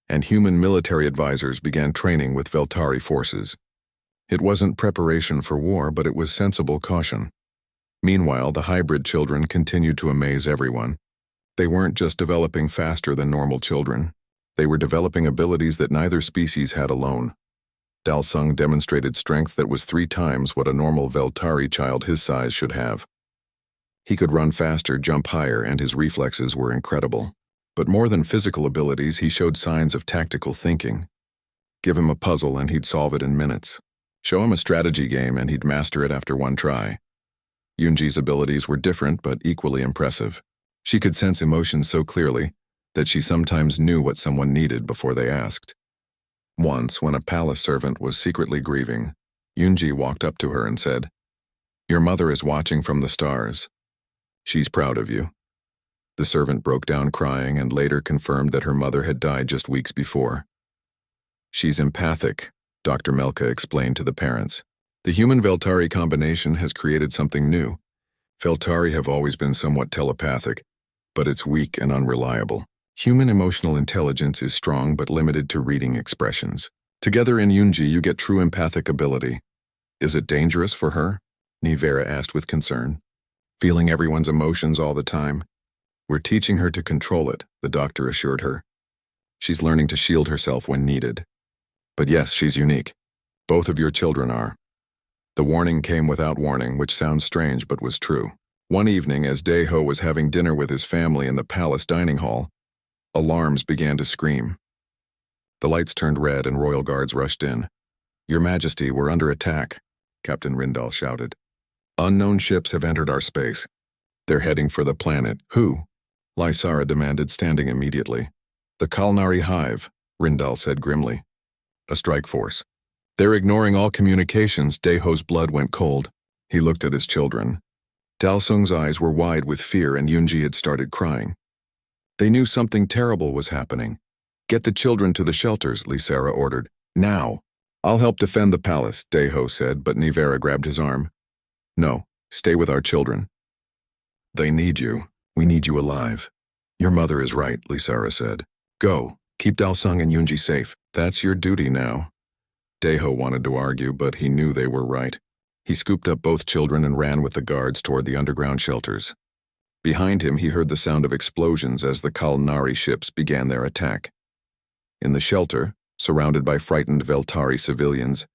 A: and human military advisors began training with Veltari forces. It wasn't preparation for war, but it was sensible caution. Meanwhile, the hybrid children continued to amaze everyone. They weren't just developing faster than normal children. They were developing abilities that neither species had alone. Dalsung demonstrated strength that was 3 times what a normal Veltari child his size should have. He could run faster, jump higher, and his reflexes were incredible. But more than physical abilities, he showed signs of tactical thinking. Give him a puzzle and he'd solve it in minutes. Show him a strategy game and he'd master it after 1 try. Yunji's abilities were different but equally impressive. She could sense emotions so clearly that she sometimes knew what someone needed before they asked. Once, when a palace servant was secretly grieving, Yunji walked up to her and said, "Your mother is watching from the stars. She's proud of you." The servant broke down crying and later confirmed that her mother had died just weeks before. "She's empathic," Dr. Melka explained to the parents. "The human-Veltari combination has created something new. Veltari have always been somewhat telepathic, but it's weak and unreliable. Human emotional intelligence is strong but limited to reading expressions. Together in Yunji you get true empathic ability. Is it dangerous for her?" Nivera asked with concern. "Feeling everyone's emotions all the time? We're teaching her to control it," the doctor assured her. "She's learning to shield herself when needed. But yes, she's unique. Both of your children are." The warning came without warning, which sounds strange but was true. One evening, as Daeho was having dinner with his family in the palace dining hall, alarms began to scream. The lights turned red and royal guards rushed in. "Your Majesty, we're under attack," Captain Rindal shouted. "Unknown ships have entered our space. They're heading for the planet." "Who?" Lysara demanded, standing immediately. "The Kalnari Hive," Rindal said grimly. "A strike force. They're ignoring all communications." Daeho's blood went cold. He looked at his children. Dalsung's eyes were wide with fear and Yunji had started crying. They knew something terrible was happening. "Get the children to the shelters," Lysara ordered. "Now." "I'll help defend the palace," Daeho said, but Nivera grabbed his arm. "No, stay with our children. They need you. We need you alive." "Your mother is right," Lysara said. "Go. Keep Dalsung and Yunji safe. That's your duty now." Daeho wanted to argue, but he knew they were right. He scooped up both children and ran with the guards toward the underground shelters. Behind him, he heard the sound of explosions as the Kalnari ships began their attack. In the shelter, surrounded by frightened Veltari civilians,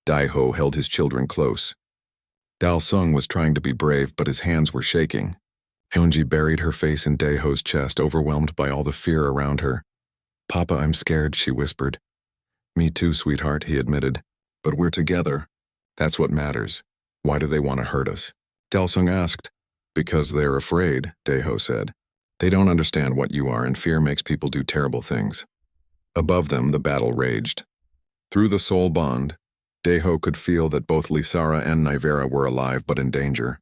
A: Daeho held his children close. Dalsung was trying to be brave, but his hands were shaking. Hyunji buried her face in Daeho's chest, overwhelmed by all the fear around her. "Papa, I'm scared," she whispered. "Me too, sweetheart," he admitted. "But we're together. That's what matters. Why do they want to hurt us?" Dalsung asked. "Because they're afraid," Daeho said. "They don't understand what you are, and fear makes people do terrible things." Above them, the battle raged. Through the soul bond, Daeho could feel that both Lysara and Nivera were alive but in danger.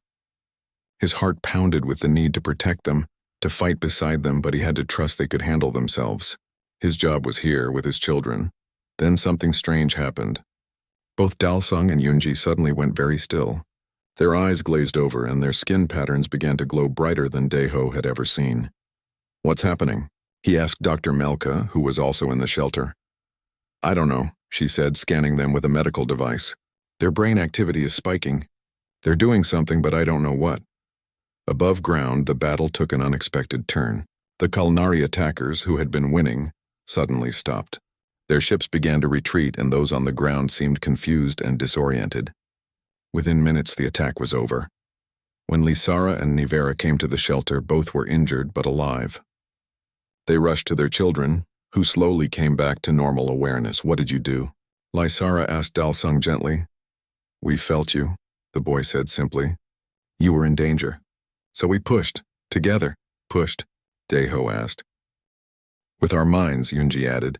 A: His heart pounded with the need to protect them, to fight beside them, but he had to trust they could handle themselves. His job was here, with his children. Then something strange happened. Both Dalsung and Yunji suddenly went very still. Their eyes glazed over and their skin patterns began to glow brighter than Daeho had ever seen. "What's happening?" he asked Dr. Melka, who was also in the shelter. "I don't know," she said, scanning them with a medical device. "Their brain activity is spiking. They're doing something, but I don't know what." Above ground, the battle took an unexpected turn. The Kalnari attackers, who had been winning, suddenly stopped. Their ships began to retreat, and those on the ground seemed confused and disoriented. Within minutes, the attack was over. When Lysara and Nivera came to the shelter, both were injured but alive. They rushed to their children, who slowly came back to normal awareness. "What did you do?" Lysara asked Dalsung gently. "We felt you," the boy said simply. "You were in danger. So we pushed. Together." "Pushed?" Daeho asked. "With our minds," Yunji added.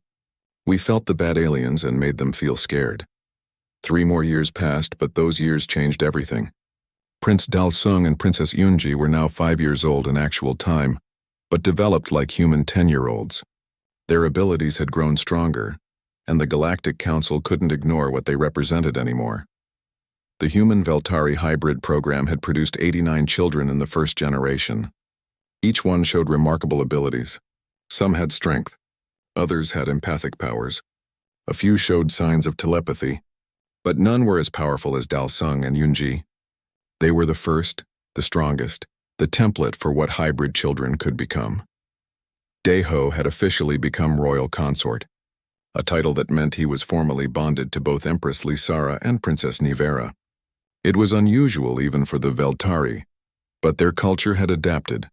A: "We felt the bad aliens and made them feel scared. 3 more years passed, but those years changed everything. Prince Dalsung and Princess Yunji were now 5 years old in actual time, but developed like human 10-year-olds. Their abilities had grown stronger, and the Galactic Council couldn't ignore what they represented anymore. The human-Veltari hybrid program had produced 89 children in the first generation. Each one showed remarkable abilities. Some had strength. Others had empathic powers. A few showed signs of telepathy, but none were as powerful as Dalsung and Yunji. They were the first, the strongest, the template for what hybrid children could become. Daeho had officially become royal consort, a title that meant he was formally bonded to both Empress Lysara and Princess Nivera. It was unusual even for the Veltari, but their culture had adapted.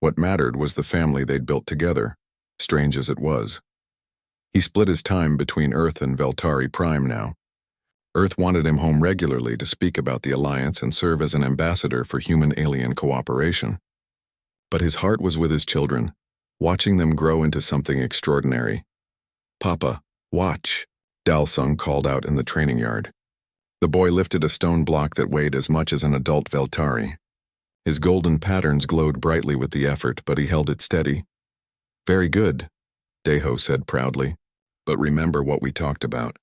A: What mattered was the family they'd built together, strange as it was. He split his time between Earth and Veltari Prime now. Earth wanted him home regularly to speak about the alliance and serve as an ambassador for human-alien cooperation. But his heart was with his children, watching them grow into something extraordinary. "Papa, watch," Dalsung called out in the training yard. The boy lifted a stone block that weighed as much as an adult Veltari. His golden patterns glowed brightly with the effort, but he held it steady. "Very good," Deho said proudly. "But remember what we talked about.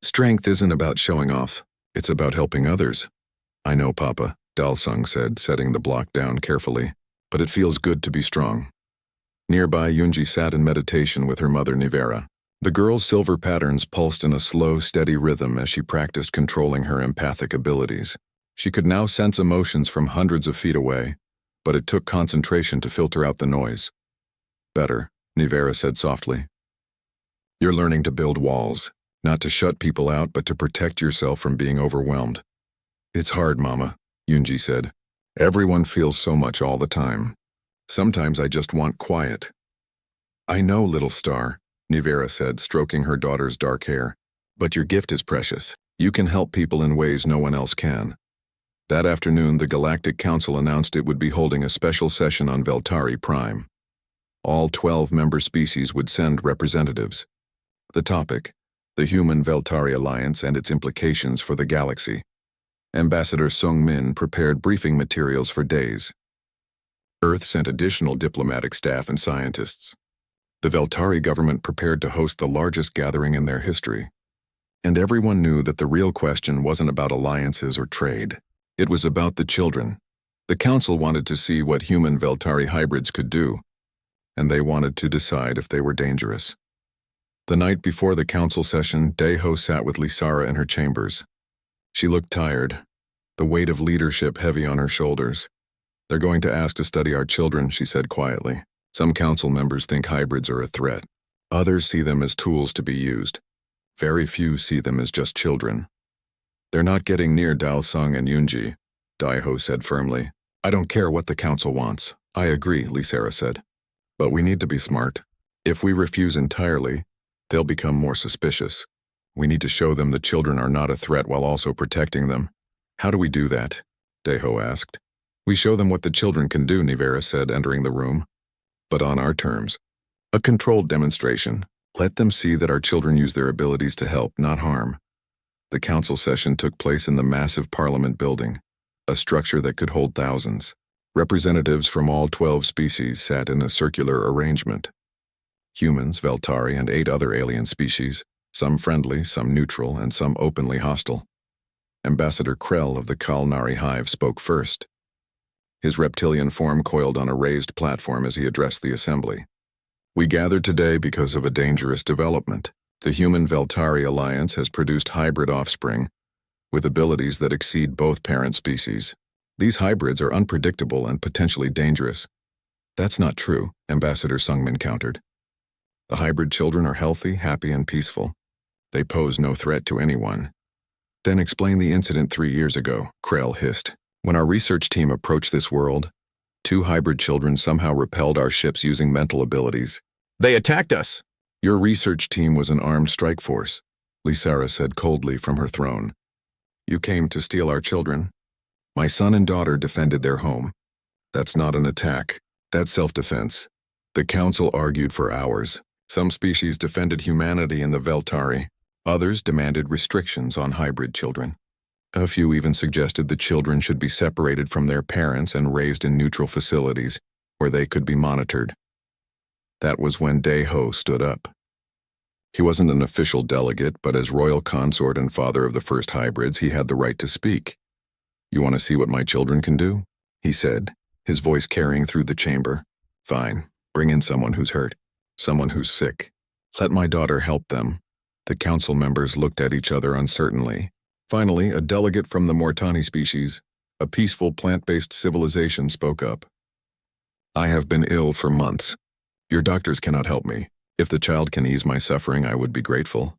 A: Strength isn't about showing off, it's about helping others." "I know, Papa," Dalsung said, setting the block down carefully, "but it feels good to be strong." Nearby, Yunji sat in meditation with her mother Nivera. The girl's silver patterns pulsed in a slow, steady rhythm as she practiced controlling her empathic abilities. She could now sense emotions from hundreds of feet away, but it took concentration to filter out the noise. "Better," Nivera said softly. "You're learning to build walls, not to shut people out, but to protect yourself from being overwhelmed." "It's hard, Mama," Yunji said. "Everyone feels so much all the time. Sometimes I just want quiet." "I know, little star," Nivera said, stroking her daughter's dark hair. "But your gift is precious. You can help people in ways no one else can." That afternoon, the Galactic Council announced it would be holding a special session on Veltari Prime. All 12 member species would send representatives. The topic: the Human Veltari Alliance and its implications for the galaxy. Ambassador Sung Min prepared briefing materials for days. Earth sent additional diplomatic staff and scientists. The Veltari government prepared to host the largest gathering in their history. And everyone knew that the real question wasn't about alliances or trade. It was about the children. The council wanted to see what human Veltari hybrids could do, and they wanted to decide if they were dangerous. The night before the council session, Deho sat with Lisara in her chambers. She looked tired, the weight of leadership heavy on her shoulders. "They're going to ask to study our children," she said quietly. "Some council members think hybrids are a threat. Others see them as tools to be used. Very few see them as just children." "They're not getting near Dalsung and Yunji," Daiho said firmly. "I don't care what the council wants." "I agree," Lisara said. "But we need to be smart. If we refuse entirely, they'll become more suspicious. We need to show them the children are not a threat while also protecting them." "How do we do that?" Deho asked. "We show them what the children can do," Nivera said, entering the room. "But on our terms. A controlled demonstration. Let them see that our children use their abilities to help, not harm." The council session took place in the massive Parliament building, a structure that could hold thousands. Representatives from all 12 species sat in a circular arrangement. Humans, Veltari, and 8 other alien species, some friendly, some neutral, and some openly hostile. Ambassador Krell of the Kalnari Hive spoke first. His reptilian form coiled on a raised platform as he addressed the assembly. "We gathered today because of a dangerous development. The Human Veltari Alliance has produced hybrid offspring with abilities that exceed both parent species. These hybrids are unpredictable and potentially dangerous." "That's not true," Ambassador Sungmin countered. "The hybrid children are healthy, happy, and peaceful. They pose no threat to anyone." "Then explain the incident 3 years ago," Krell hissed. "When our research team approached this world, 2 hybrid children somehow repelled our ships using mental abilities. They attacked us." "Your research team was an armed strike force," Lisara said coldly from her throne. "You came to steal our children. My son and daughter defended their home. That's not an attack. That's self-defense." The council argued for hours. Some species defended humanity in the Veltari. Others demanded restrictions on hybrid children. A few even suggested the children should be separated from their parents and raised in neutral facilities where they could be monitored. That was when Deho stood up. He wasn't an official delegate, but as royal consort and father of the first hybrids, he had the right to speak. "You want to see what my children can do?" he said, his voice carrying through the chamber. "Fine, bring in someone who's hurt, someone who's sick. Let my daughter help them." The council members looked at each other uncertainly. Finally, a delegate from the Mortani species, a peaceful plant-based civilization, spoke up. "I have been ill for months. Your doctors cannot help me. If the child can ease my suffering, I would be grateful."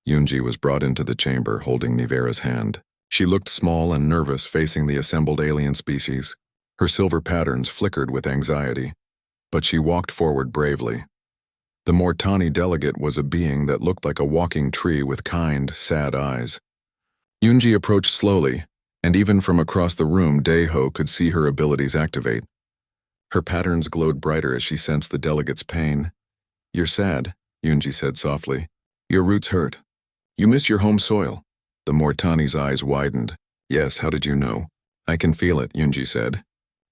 A: Yunji was brought into the chamber, holding Nivera's hand. She looked small and nervous facing the assembled alien species. Her silver patterns flickered with anxiety, but she walked forward bravely. The Mortani delegate was a being that looked like a walking tree with kind, sad eyes. Yunji approached slowly, and even from across the room Daeho could see her abilities activate. Her patterns glowed brighter as she sensed the delegate's pain. "You're sad," Yunji said softly. "Your roots hurt. You miss your home soil." The Mortani's eyes widened. "Yes, how did you know?" "I can feel it," Yunji said.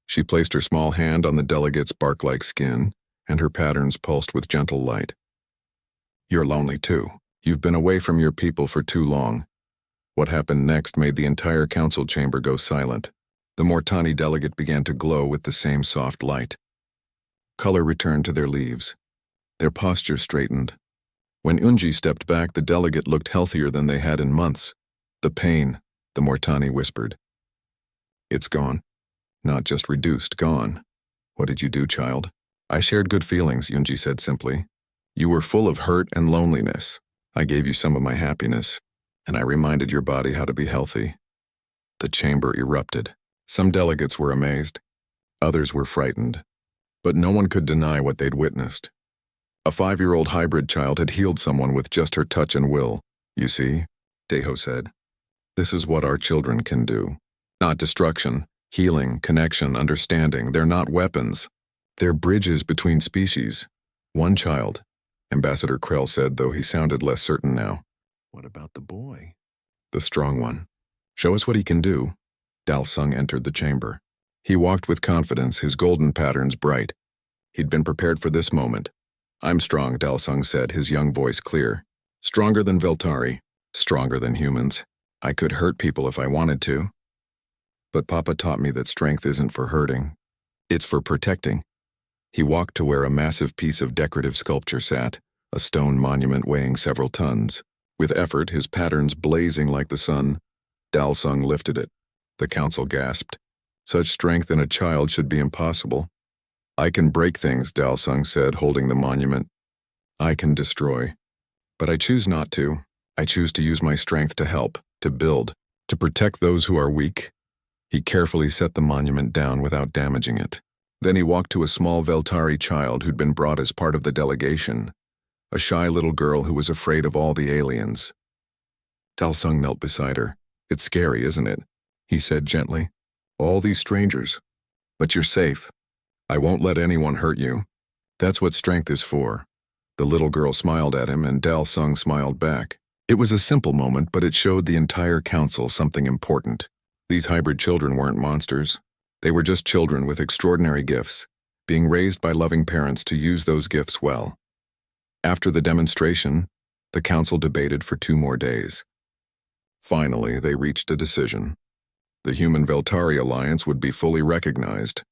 A: She placed her small hand on the delegate's bark-like skin, and her patterns pulsed with gentle light. "You're lonely too. You've been away from your people for too long." What happened next made the entire council chamber go silent. The Mortani delegate began to glow with the same soft light. Color returned to their leaves. Their posture straightened. When Yunji stepped back, the delegate looked healthier than they had in months. "The pain," the Mortani whispered. "It's gone. Not just reduced, gone." "What did you do, child?" "I shared good feelings," Yunji said simply. "You were full of hurt and loneliness. I gave you some of my happiness, and I reminded your body how to be healthy." The chamber erupted. Some delegates were amazed. Others were frightened. But no one could deny what they'd witnessed. A 5-year-old hybrid child had healed someone with just her touch and will. "You see," Daeho said, "this is what our children can do. Not destruction, healing, connection, understanding. They're not weapons. They're bridges between species." "One child," Ambassador Krell said, though he sounded less certain now. "What about the boy?" "The strong one. Show us what he can do." Dalsung entered the chamber. He walked with confidence, his golden patterns bright. He'd been prepared for this moment. "I'm strong," Dalsung said, his young voice clear. "Stronger than Veltari. Stronger than humans. I could hurt people if I wanted to. But Papa taught me that strength isn't for hurting. It's for protecting." He walked to where a massive piece of decorative sculpture sat, a stone monument weighing several tons. With effort, his patterns blazing like the sun, Dalsung lifted it. The council gasped. Such strength in a child should be impossible. "I can break things," Dalsung said, holding the monument. "I can destroy. But I choose not to. I choose to use my strength to help, to build, to protect those who are weak." He carefully set the monument down without damaging it. Then he walked to a small Veltari child who'd been brought as part of the delegation, a shy little girl who was afraid of all the aliens. Dalsung knelt beside her. "It's scary, isn't it?" he said gently. "All these strangers. But you're safe. I won't let anyone hurt you. That's what strength is for." The little girl smiled at him, and Dalsung smiled back. It was a simple moment, but it showed the entire council something important. These hybrid children weren't monsters. They were just children with extraordinary gifts, being raised by loving parents to use those gifts well. After the demonstration, the council debated for 2 more days. Finally, they reached a decision. The Human-Veltari alliance would be fully recognized.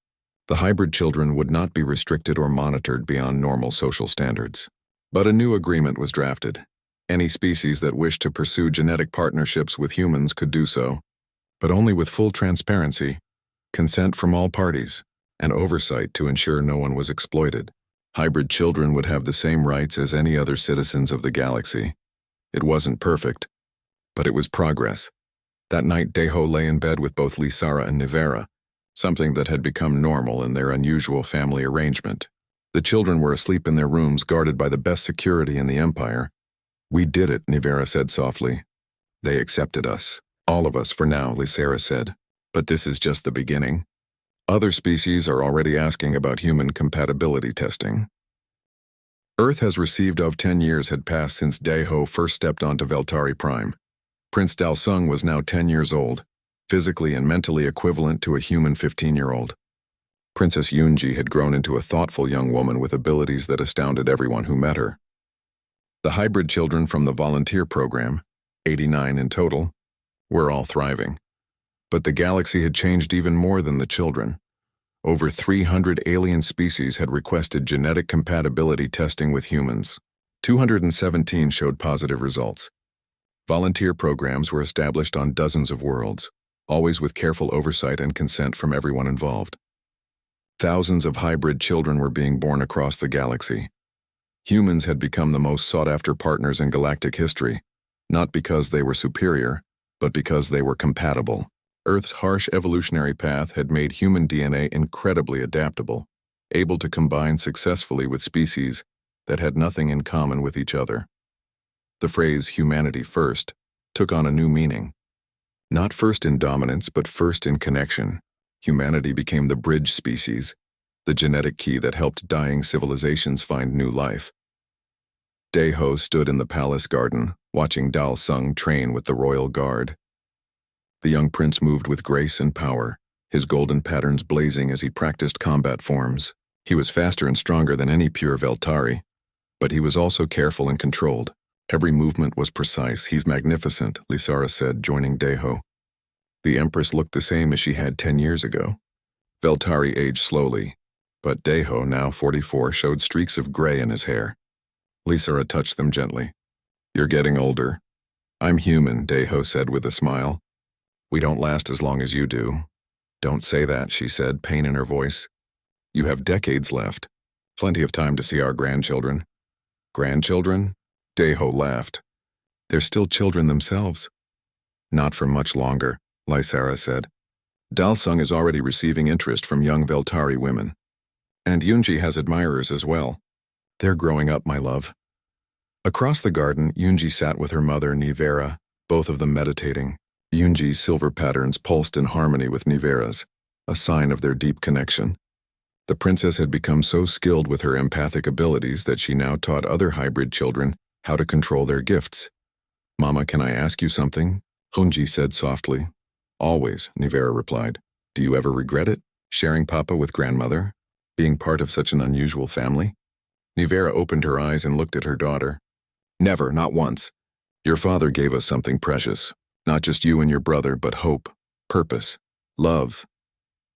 A: The hybrid children would not be restricted or monitored beyond normal social standards. But a new agreement was drafted. Any species that wished to pursue genetic partnerships with humans could do so, but only with full transparency, consent from all parties, and oversight to ensure no one was exploited. Hybrid children would have the same rights as any other citizens of the galaxy. It wasn't perfect, but it was progress. That night, Daeho lay in bed with both Lisara and Nivera, something that had become normal in their unusual family arrangement. The children were asleep in their rooms, guarded by the best security in the Empire. "We did it," Nivera said softly. "They accepted us. All of us for now," Lisara said. "But this is just the beginning. Other species are already asking about human compatibility testing." Earth has received of 10 years had passed since Daeho first stepped onto Veltari Prime. Prince Dalsung was now 10 years old, physically and mentally equivalent to a human 15-year-old. Princess Yunji had grown into a thoughtful young woman with abilities that astounded everyone who met her. The hybrid children from the volunteer program, 89 in total, were all thriving. But the galaxy had changed even more than the children. Over 300 alien species had requested genetic compatibility testing with humans. 217 showed positive results. Volunteer programs were established on dozens of worlds, always with careful oversight and consent from everyone involved. Thousands of hybrid children were being born across the galaxy. Humans had become the most sought-after partners in galactic history, not because they were superior, but because they were compatible. Earth's harsh evolutionary path had made human DNA incredibly adaptable, able to combine successfully with species that had nothing in common with each other. The phrase "humanity first" took on a new meaning. Not first in dominance, but first in connection. Humanity became the bridge species, the genetic key that helped dying civilizations find new life. Daeho stood in the palace garden, watching Dal Sung train with the royal guard. The young prince moved with grace and power, his golden patterns blazing as he practiced combat forms. He was faster and stronger than any pure Veltari, but he was also careful and controlled. Every movement was precise. He's magnificent, Lysara said, joining Daeho. The Empress looked the same as she had 10 years ago. Veltari aged slowly, but Daeho, now 44, showed streaks of gray in his hair. Lysara touched them gently. You're getting older. I'm human, Daeho said with a smile. We don't last as long as you do. Don't say that, she said, pain in her voice. You have decades left. Plenty of time to see our grandchildren. Grandchildren? Daeho laughed. They're still children themselves. Not for much longer, Lysara said. Dalsung is already receiving interest from young Veltari women. And Yunji has admirers as well. They're growing up, my love. Across the garden, Yunji sat with her mother, Nivera, both of them meditating. Yunji's silver patterns pulsed in harmony with Nivera's, a sign of their deep connection. The princess had become so skilled with her empathic abilities that she now taught other hybrid children how to control their gifts. Mama, can I ask you something? Hunji said softly. Always, Nivera replied. Do you ever regret it? Sharing Papa with grandmother? Being part of such an unusual family? Nivera opened her eyes and looked at her daughter. Never, not once. Your father gave us something precious. Not just you and your brother, but hope, purpose, love.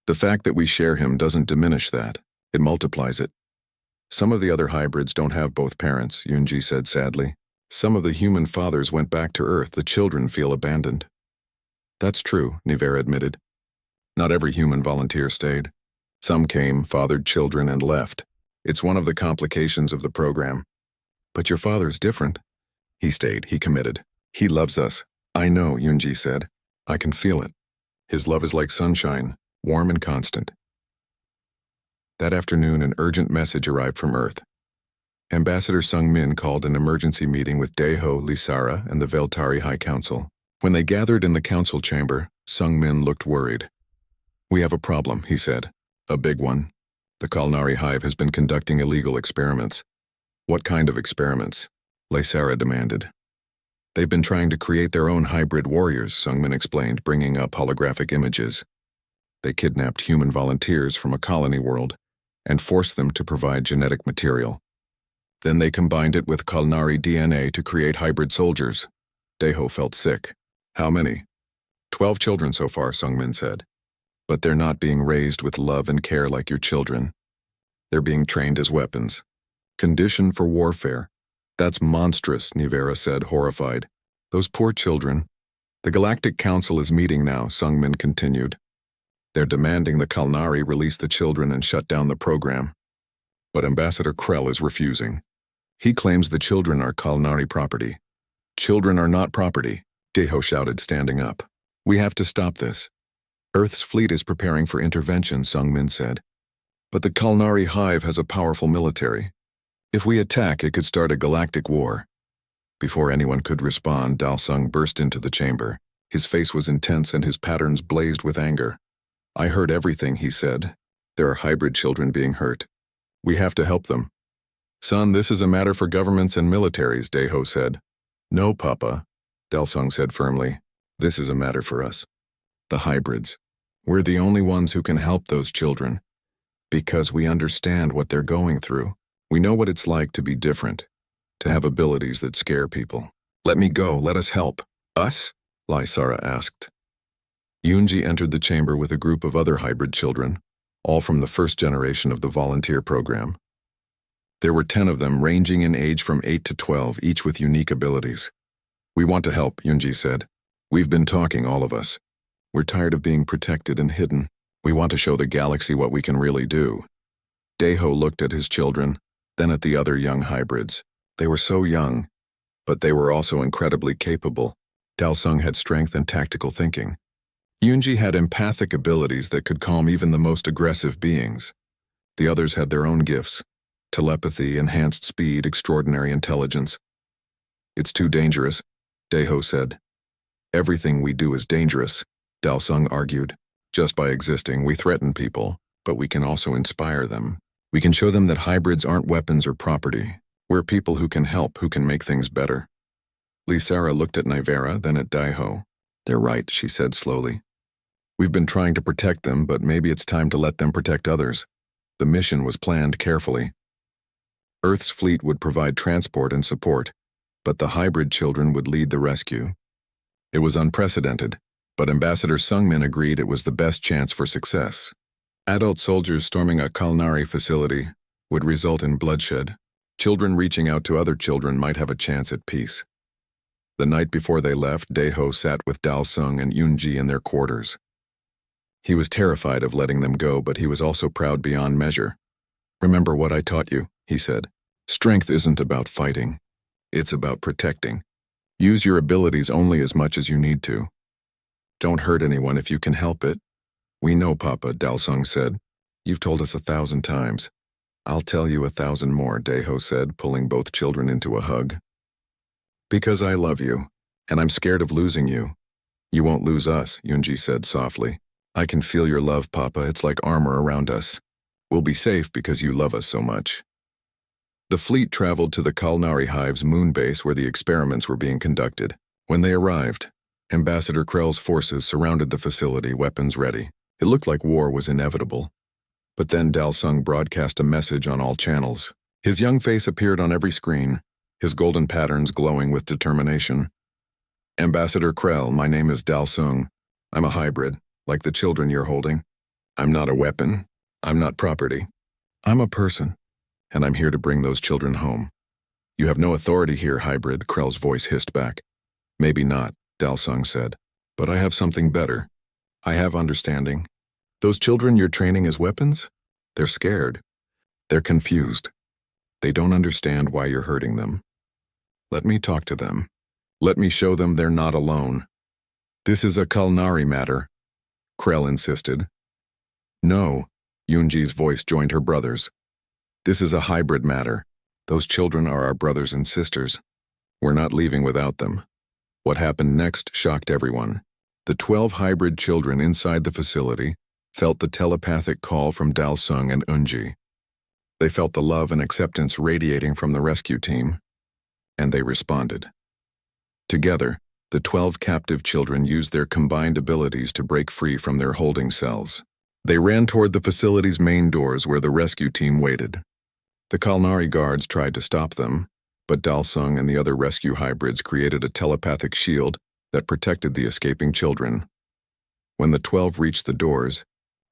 A: The fact that we share him doesn't diminish that. It multiplies it. Some of the other hybrids don't have both parents, Yunji said sadly. Some of the human fathers went back to Earth. The children feel abandoned. That's true, Nivera admitted. Not every human volunteer stayed. Some came, fathered children, and left. It's one of the complications of the program. But your father's different. He stayed, he committed. He loves us. I know, Yunji said. I can feel it. His love is like sunshine, warm and constant. That afternoon, an urgent message arrived from Earth. Ambassador Sung Min called an emergency meeting with Daeho, Lysara, and the Veltari High Council. When they gathered in the council chamber, Sung Min looked worried. We have a problem, he said. A big one. The Kalnari Hive has been conducting illegal experiments. What kind of experiments? Lysara demanded. They've been trying to create their own hybrid warriors, Sung Min explained, bringing up holographic images. They kidnapped human volunteers from a colony world and forced them to provide genetic material. Then they combined it with Kalnari DNA to create hybrid soldiers. Daeho felt sick. How many? 12 children so far, Sung Min said. But they're not being raised with love and care like your children. They're being trained as weapons. Conditioned for warfare. That's monstrous, Nivera said, horrified. Those poor children. The Galactic Council is meeting now, Sung Min continued. They're demanding the Kalnari release the children and shut down the program. But Ambassador Krell is refusing. He claims the children are Kalnari property. Children are not property, Daeho shouted, standing up. We have to stop this. Earth's fleet is preparing for intervention, Sung Min said. But the Kalnari Hive has a powerful military. If we attack, it could start a galactic war. Before anyone could respond, Dalsung burst into the chamber. His face was intense and his patterns blazed with anger. I heard everything, he said. There are hybrid children being hurt. We have to help them. Son, this is a matter for governments and militaries, Daeho said. No, Papa, Dalsung said firmly. This is a matter for us. The hybrids. We're the only ones who can help those children. Because we understand what they're going through. We know what it's like to be different. To have abilities that scare people. Let me go, let us help. Us? Lysara asked. Yunji entered the chamber with a group of other hybrid children, all from the first generation of the volunteer program. There were 10 of them, ranging in age from 8 to 12, each with unique abilities. We want to help, Yunji said. We've been talking, all of us. We're tired of being protected and hidden. We want to show the galaxy what we can really do. Daeho looked at his children, then at the other young hybrids. They were so young, but they were also incredibly capable. Dalsung had strength and tactical thinking. Yunji had empathic abilities that could calm even the most aggressive beings. The others had their own gifts. Telepathy, enhanced speed, extraordinary intelligence. It's too dangerous, Daeho said. Everything we do is dangerous, Dalsung argued. Just by existing, we threaten people, but we can also inspire them. We can show them that hybrids aren't weapons or property. We're people who can help, who can make things better. Lysara looked at Nivera, then at Daiho. They're right, she said slowly. We've been trying to protect them, but maybe it's time to let them protect others. The mission was planned carefully. Earth's fleet would provide transport and support, but the hybrid children would lead the rescue. It was unprecedented, but Ambassador Sungmin agreed it was the best chance for success. Adult soldiers storming a culinary facility would result in bloodshed. Children reaching out to other children might have a chance at peace. The night before they left, Daeho sat with Dalsung and Yoonji in their quarters. He was terrified of letting them go, but he was also proud beyond measure. Remember what I taught you, he said. Strength isn't about fighting. It's about protecting. Use your abilities only as much as you need to. Don't hurt anyone if you can help it. We know, Papa, Dalsung said. You've told us 1,000 times. I'll tell you 1,000 more, Daeho said, pulling both children into a hug. Because I love you, and I'm scared of losing you. You won't lose us, Yoonji said softly. I can feel your love, Papa. It's like armor around us. We'll be safe because you love us so much. The fleet traveled to the Kalnari Hive's moon base where the experiments were being conducted. When they arrived, Ambassador Krell's forces surrounded the facility, weapons ready. It looked like war was inevitable. But then Dalsung broadcast a message on all channels. His young face appeared on every screen, his golden patterns glowing with determination. Ambassador Krell, my name is Dalsung. I'm a hybrid, like the children you're holding. I'm not a weapon. I'm not property. I'm a person, and I'm here to bring those children home. You have no authority here, hybrid, Krell's voice hissed back. Maybe not, Dalsung said, but I have something better. I have understanding. Those children you're training as weapons? They're scared. They're confused. They don't understand why you're hurting them. Let me talk to them. Let me show them they're not alone. This is a Kalnari matter, Krell insisted. No, Yoonji's voice joined her brother's. This is a hybrid matter. Those children are our brothers and sisters. We're not leaving without them. What happened next shocked everyone. The 12 hybrid children inside the facility felt the telepathic call from Dalsung and Eunji. They felt the love and acceptance radiating from the rescue team, and they responded. Together, the 12 captive children used their combined abilities to break free from their holding cells. They ran toward the facility's main doors where the rescue team waited. The Kalnari guards tried to stop them, but Dalsung and the other rescue hybrids created a telepathic shield that protected the escaping children. When the 12 reached the doors,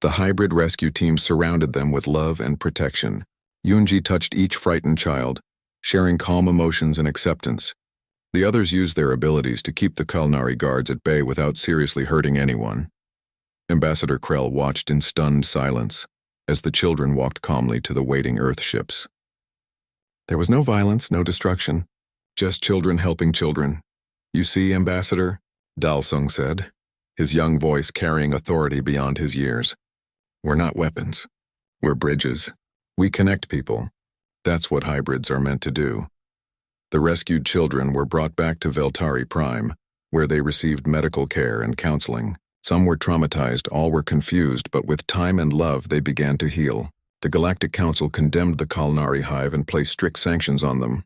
A: the hybrid rescue team surrounded them with love and protection. Yoonji touched each frightened child, sharing calm emotions and acceptance. The others used their abilities to keep the Kalnari guards at bay without seriously hurting anyone. Ambassador Krell watched in stunned silence as the children walked calmly to the waiting Earth ships. There was no violence, no destruction, just children helping children. You see, Ambassador, Dalsung said, his young voice carrying authority beyond his years. We're not weapons. We're bridges. We connect people. That's what hybrids are meant to do. The rescued children were brought back to Veltari Prime, where they received medical care and counseling. Some were traumatized, all were confused, but with time and love they began to heal. The Galactic Council condemned the Kalnari Hive and placed strict sanctions on them.